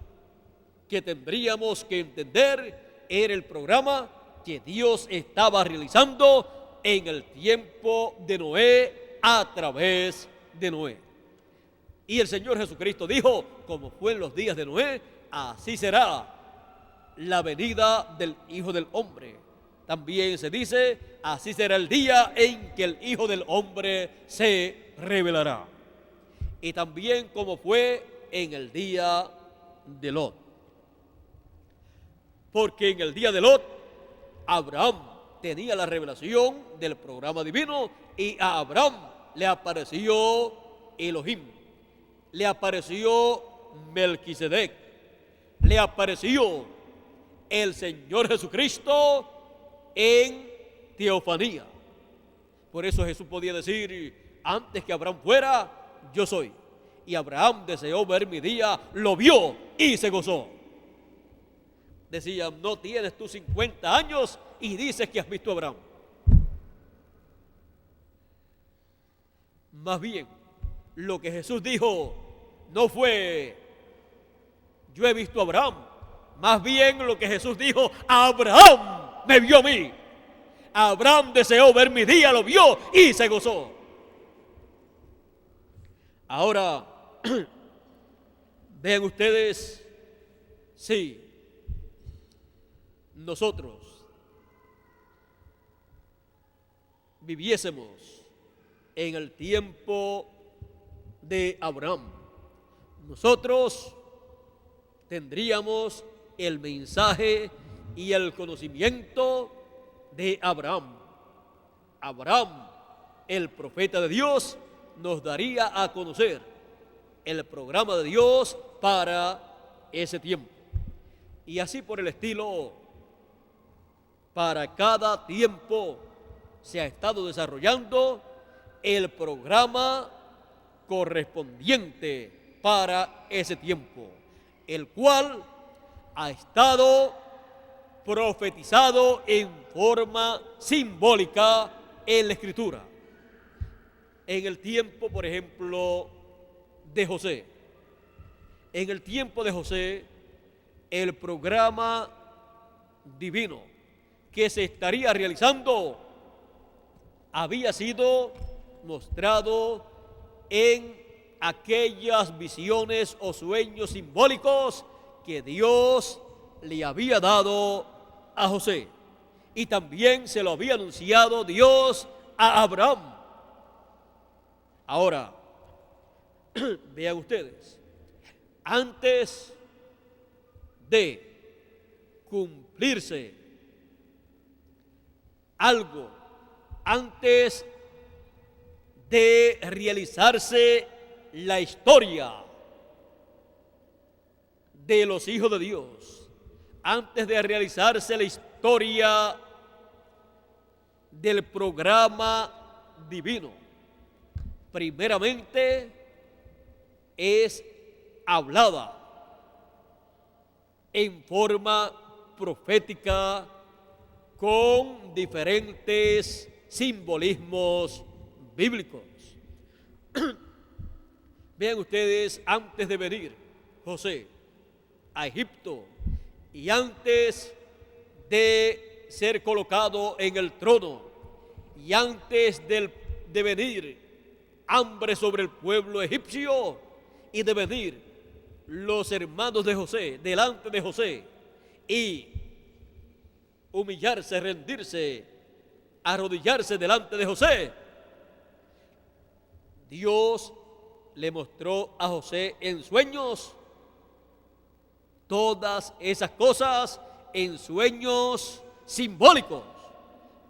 que tendríamos que entender era el programa que Dios estaba realizando en el tiempo de Noé a través de Noé. Y el Señor Jesucristo dijo, como fue en los días de Noé, así será la venida del Hijo del Hombre. También se dice, así será el día en que el Hijo del Hombre se revelará. Y también como fue en el día de Lot. Porque en el día de Lot, Abraham tenía la revelación del programa divino y a Abraham le apareció Elohim, le apareció Melquisedec, le apareció el Señor Jesucristo en teofanía. Por eso Jesús podía decir, antes que Abraham fuera, yo soy. Y Abraham deseó ver mi día, lo vio y se gozó. Decía, no tienes tú 50 años y dices que has visto a Abraham. Más bien, lo que Jesús dijo no fue, yo he visto a Abraham. Más bien lo que Jesús dijo, Abraham me vio a mí. Abraham deseó ver mi día, lo vio y se gozó. Ahora, vean ustedes, sí, nosotros viviésemos en el tiempo de Abraham, nosotros tendríamos el mensaje y el conocimiento de Abraham. Abraham, el profeta de Dios, nos daría a conocer el programa de Dios para ese tiempo. Y así por el estilo, para cada tiempo se ha estado desarrollando el programa correspondiente para ese tiempo, el cual ha estado profetizado en forma simbólica en la Escritura. En el tiempo, por ejemplo, de José. En el tiempo de José, el programa divino que se estaría realizando había sido mostrado en aquellas visiones o sueños simbólicos que Dios le había dado a José. Y también se lo había anunciado Dios a Abraham. Ahora, vean ustedes, antes de cumplirse algo, antes de realizarse la historia de los hijos de Dios, antes de realizarse la historia del programa divino, primeramente es hablada en forma profética con diferentes simbolismos bíblicos. Vean ustedes, antes de venir José a Egipto y antes de ser colocado en el trono y antes de venir hambre sobre el pueblo egipcio y de venir los hermanos de José delante de José y humillarse, rendirse, arrodillarse delante de José, Dios le mostró a José en sueños todas esas cosas, en sueños simbólicos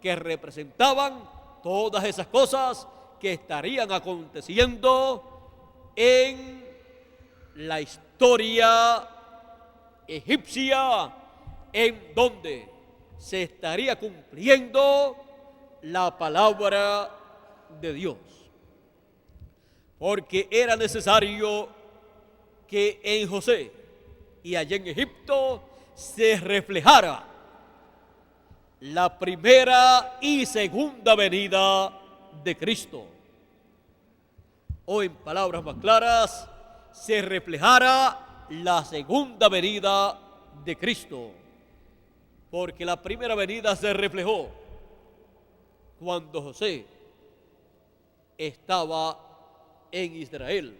que representaban todas esas cosas que estarían aconteciendo en la historia egipcia, en donde se estaría cumpliendo la palabra de Dios. Porque era necesario que en José y allá en Egipto se reflejara la primera y segunda venida de Cristo. O en palabras más claras, se reflejara la segunda venida de Cristo. Porque la primera venida se reflejó cuando José estaba en Israel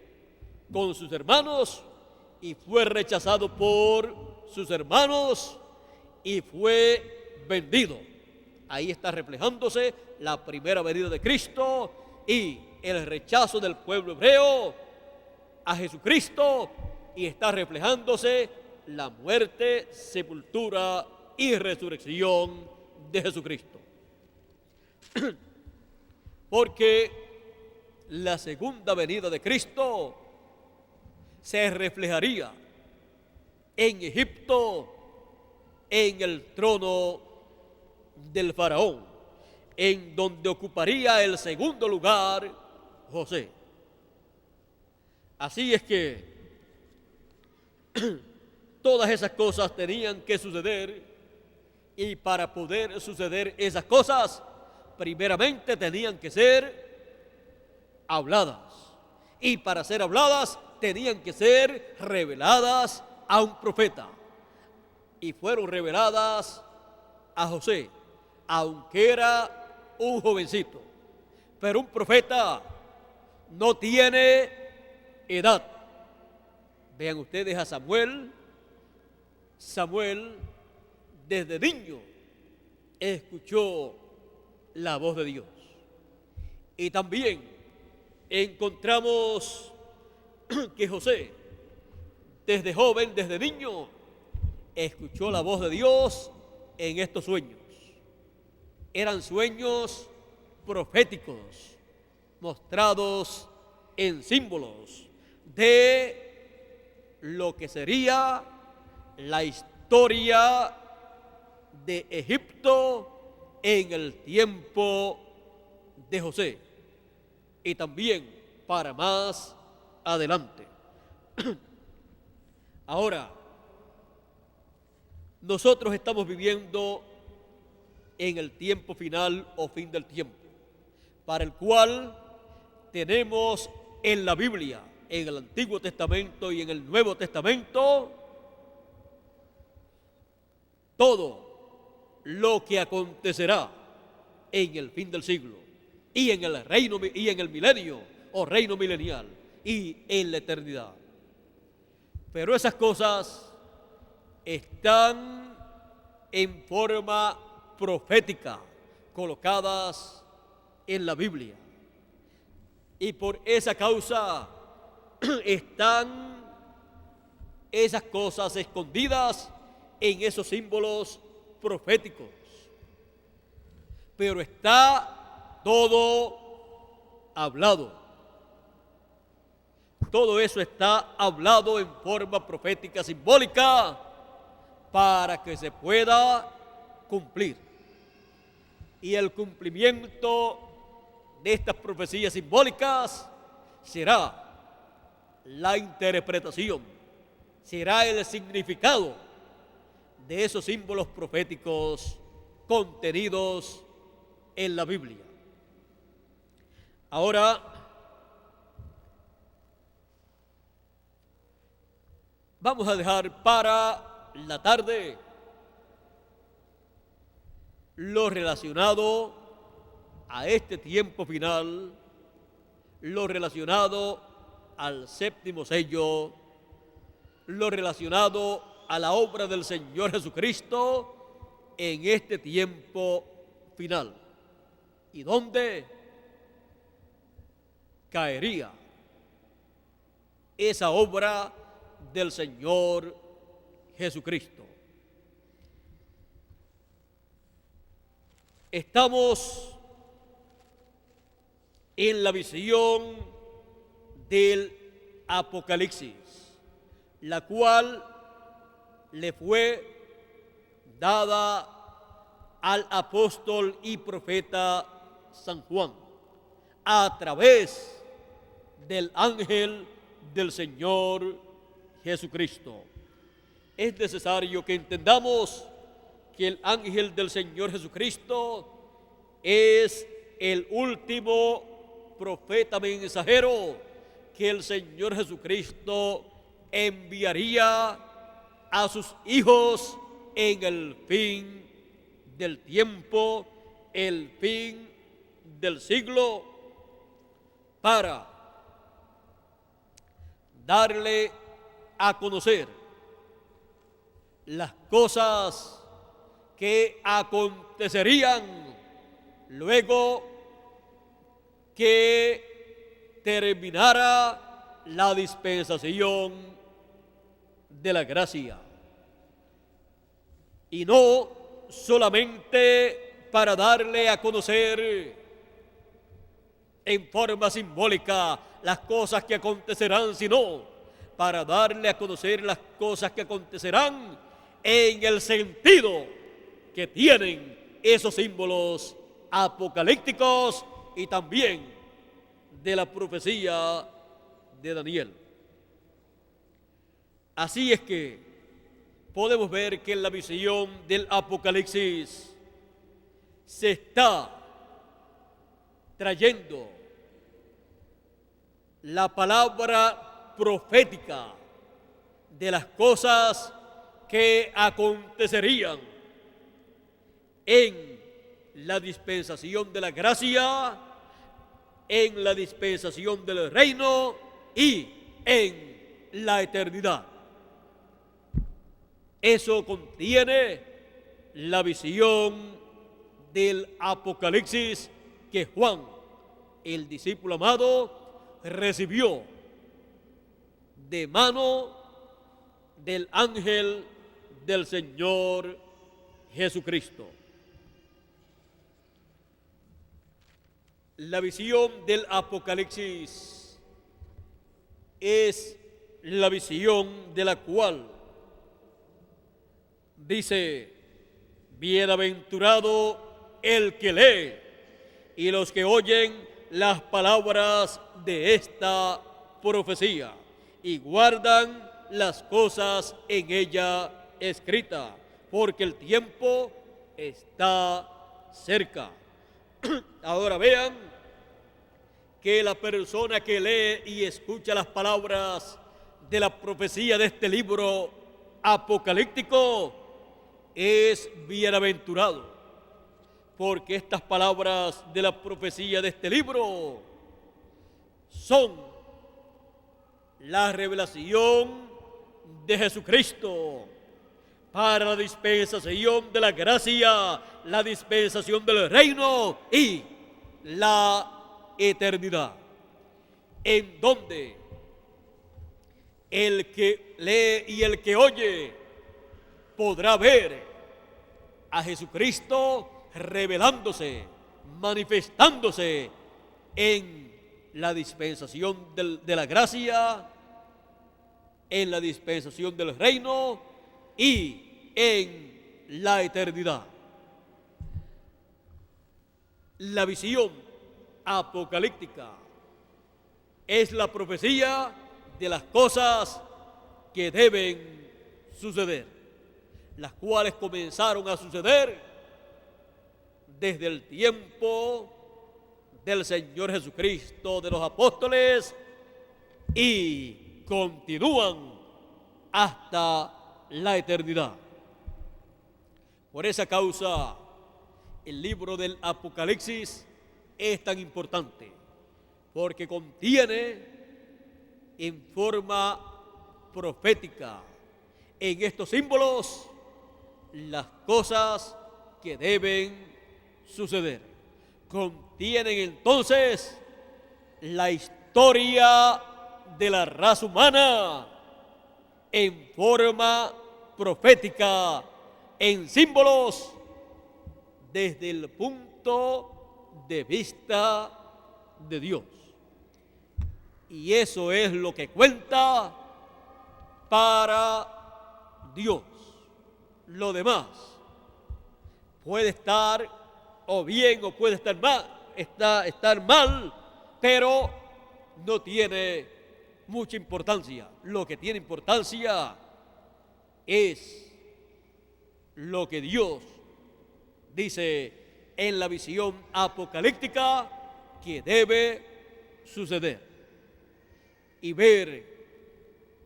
con sus hermanos y fue rechazado por sus hermanos y fue vendido. Ahí está reflejándose la primera venida de Cristo y el rechazo del pueblo hebreo a Jesucristo, y está reflejándose la muerte, sepultura y resurrección de Jesucristo. Porque la segunda venida de Cristo se reflejaría en Egipto, en el trono del faraón, en donde ocuparía el segundo lugar José. Así es que todas esas cosas tenían que suceder, y para poder suceder esas cosas, primeramente tenían que ser habladas, y para ser habladas tenían que ser reveladas a un profeta, y fueron reveladas a José, aunque era un jovencito. Pero un profeta no tiene edad. Vean ustedes a Samuel. Samuel desde niño escuchó la voz de Dios. Y también encontramos que José, desde joven, desde niño, escuchó la voz de Dios en estos sueños. Eran sueños proféticos, mostrados en símbolos de lo que sería la historia de Egipto en el tiempo de José, y también para más adelante. Ahora, nosotros estamos viviendo en el tiempo final o fin del tiempo, para el cual tenemos en la Biblia, en el Antiguo Testamento y en el Nuevo Testamento, todo lo que acontecerá en el fin del siglo y en el reino y en el milenio o reino milenial y en la eternidad. Pero esas cosas están en forma profética, colocadas en la Biblia. Y por esa causa están esas cosas escondidas en esos símbolos proféticos. Pero está todo hablado. Todo eso está hablado en forma profética simbólica para que se pueda cumplir. Y el cumplimiento de estas profecías simbólicas será la interpretación, será el significado de esos símbolos proféticos contenidos en la Biblia. Ahora, vamos a dejar para la tarde lo relacionado a este tiempo final, lo relacionado al séptimo sello, lo relacionado a la obra del Señor Jesucristo en este tiempo final. ¿Y dónde caería esa obra del Señor Jesucristo? Estamos en la visión del Apocalipsis, la cual le fue dada al apóstol y profeta San Juan a través del ángel del Señor Jesucristo. Es necesario que entendamos que el ángel del Señor Jesucristo es el último profeta mensajero que el Señor Jesucristo enviaría a sus hijos en el fin del tiempo, el fin del siglo, para darle a conocer las cosas que acontecerían luego que terminara la dispensación de la gracia. Y no solamente para darle a conocer en forma simbólica las cosas que acontecerán, sino para darle a conocer las cosas que acontecerán en el sentido que tienen esos símbolos apocalípticos y también de la profecía de Daniel. Así es que podemos ver que en la visión del Apocalipsis se está trayendo la palabra profética de las cosas que acontecerían en la dispensación de la gracia, en la dispensación del reino y en la eternidad. Eso contiene la visión del Apocalipsis que Juan, el discípulo amado, recibió de mano del ángel del Señor Jesucristo. La visión del Apocalipsis es la visión de la cual dice: bienaventurado el que lee y los que oyen las palabras de esta profecía y guardan las cosas en ella escritas, porque el tiempo está cerca. Ahora vean que la persona que lee y escucha las palabras de la profecía de este libro apocalíptico es bienaventurado, porque estas palabras de la profecía de este libro son la revelación de Jesucristo para la dispensación de la gracia, la dispensación del reino y la eternidad, en donde el que lee y el que oye podrá ver a Jesucristo revelándose, manifestándose en la dispensación de la gracia, en la dispensación del reino y en la eternidad. La visión apocalíptica es la profecía de las cosas que deben suceder, las cuales comenzaron a suceder desde el tiempo del Señor Jesucristo, de los apóstoles, y continúan hasta la eternidad. Por esa causa, el libro del Apocalipsis es tan importante, porque contiene en forma profética, en estos símbolos, las cosas que deben suceder. Contienen entonces la historia de la raza humana en forma profética, en símbolos, desde el punto de vista de Dios. Y eso es lo que cuenta para Dios. Lo demás puede estar o bien o puede estar mal, pero no tiene mucha importancia. Lo que tiene importancia es lo que Dios dice en la visión apocalíptica que debe suceder, y ver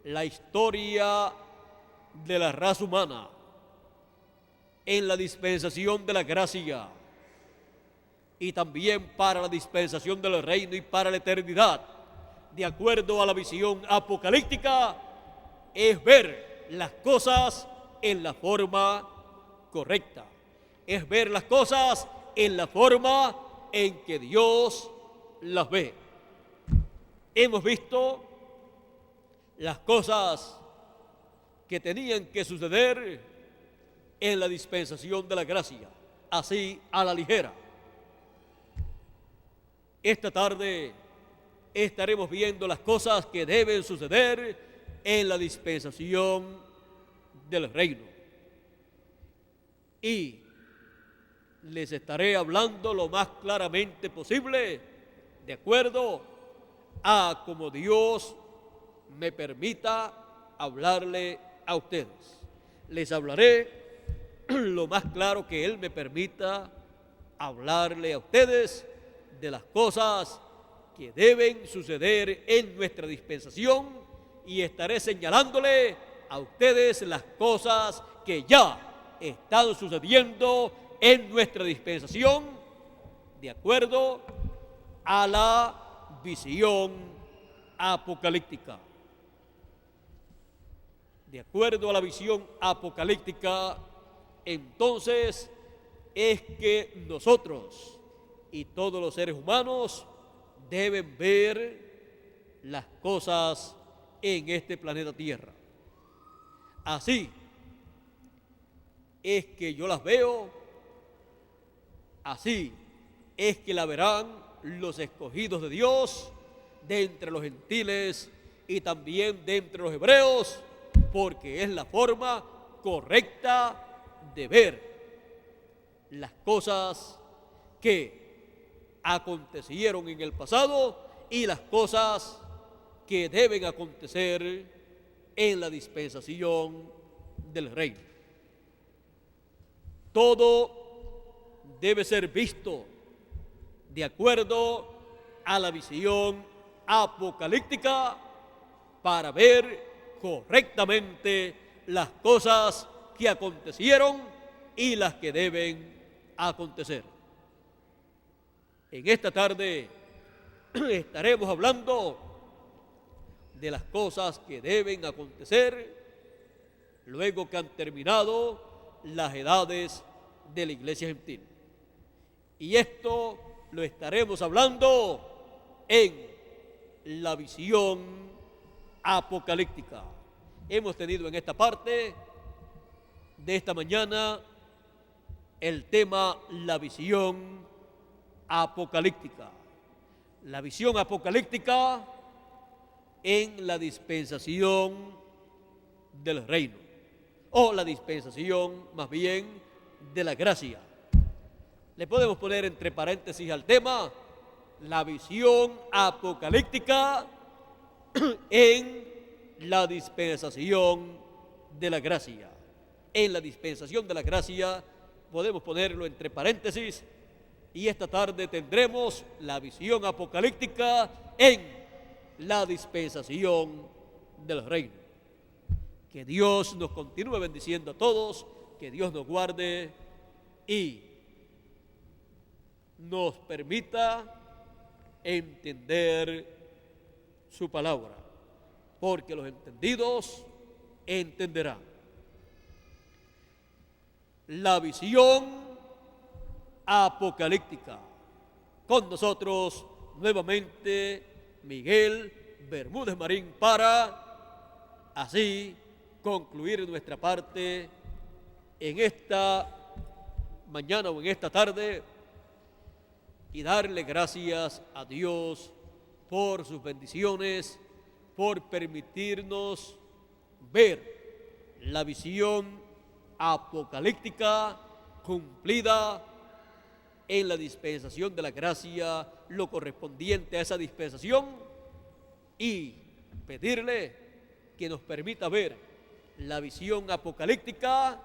la historia de la raza humana en la dispensación de la gracia, y también para la dispensación del reino y para la eternidad, de acuerdo a la visión apocalíptica, es ver las cosas en la forma correcta, es ver las cosas en la forma en que Dios las ve. Hemos visto las cosas que tenían que suceder en la dispensación de la gracia, así a la ligera. Esta tarde estaremos viendo las cosas que deben suceder en la dispensación del reino. Y les estaré hablando lo más claramente posible, de acuerdo a como Dios me permita hablarle a ustedes. Les hablaré lo más claro que Él me permita hablarle a ustedes de las cosas que deben suceder en nuestra dispensación, y estaré señalándole a ustedes las cosas que ya están sucediendo en nuestra dispensación, de acuerdo a la visión apocalíptica. De acuerdo a la visión apocalíptica, entonces es que nosotros y todos los seres humanos deben ver las cosas en este planeta Tierra. Así es que yo las veo, así es que la verán los escogidos de Dios de entre los gentiles y también de entre los hebreos, porque es la forma correcta de ver las cosas que acontecieron en el pasado y las cosas que deben acontecer en la dispensación del reino. Todo debe ser visto de acuerdo a la visión apocalíptica para ver correctamente las cosas que acontecieron y las que deben acontecer. En esta tarde estaremos hablando de las cosas que deben acontecer luego que han terminado las edades de la iglesia gentil. Y esto lo estaremos hablando en la visión apocalíptica. Hemos tenido en esta parte de esta mañana el tema la visión apocalíptica. La visión apocalíptica en la dispensación del reino, o la dispensación más bien de la gracia. Le podemos poner entre paréntesis al tema la visión apocalíptica en la dispensación de la gracia. En la dispensación de la gracia podemos ponerlo entre paréntesis, y esta tarde tendremos la visión apocalíptica en la dispensación del reino. Que Dios nos continúe bendiciendo a todos, que Dios nos guarde y nos permita entender su palabra, porque los entendidos entenderán. La visión apocalíptica. Con nosotros nuevamente Miguel Bermúdez Marín para así concluir nuestra parte en esta mañana o en esta tarde y darle gracias a Dios por sus bendiciones, por permitirnos ver la visión apocalíptica cumplida en la dispensación de la gracia, lo correspondiente a esa dispensación, y pedirle que nos permita ver la visión apocalíptica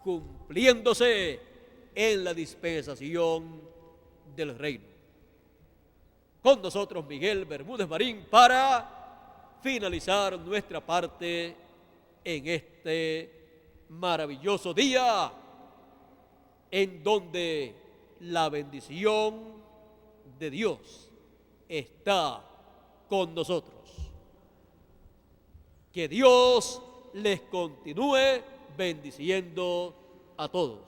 cumpliéndose en la dispensación del reino. Con nosotros Miguel Bermúdez Marín para finalizar nuestra parte en este maravilloso día en donde la bendición de Dios está con nosotros. Que Dios les continúe bendiciendo a todos.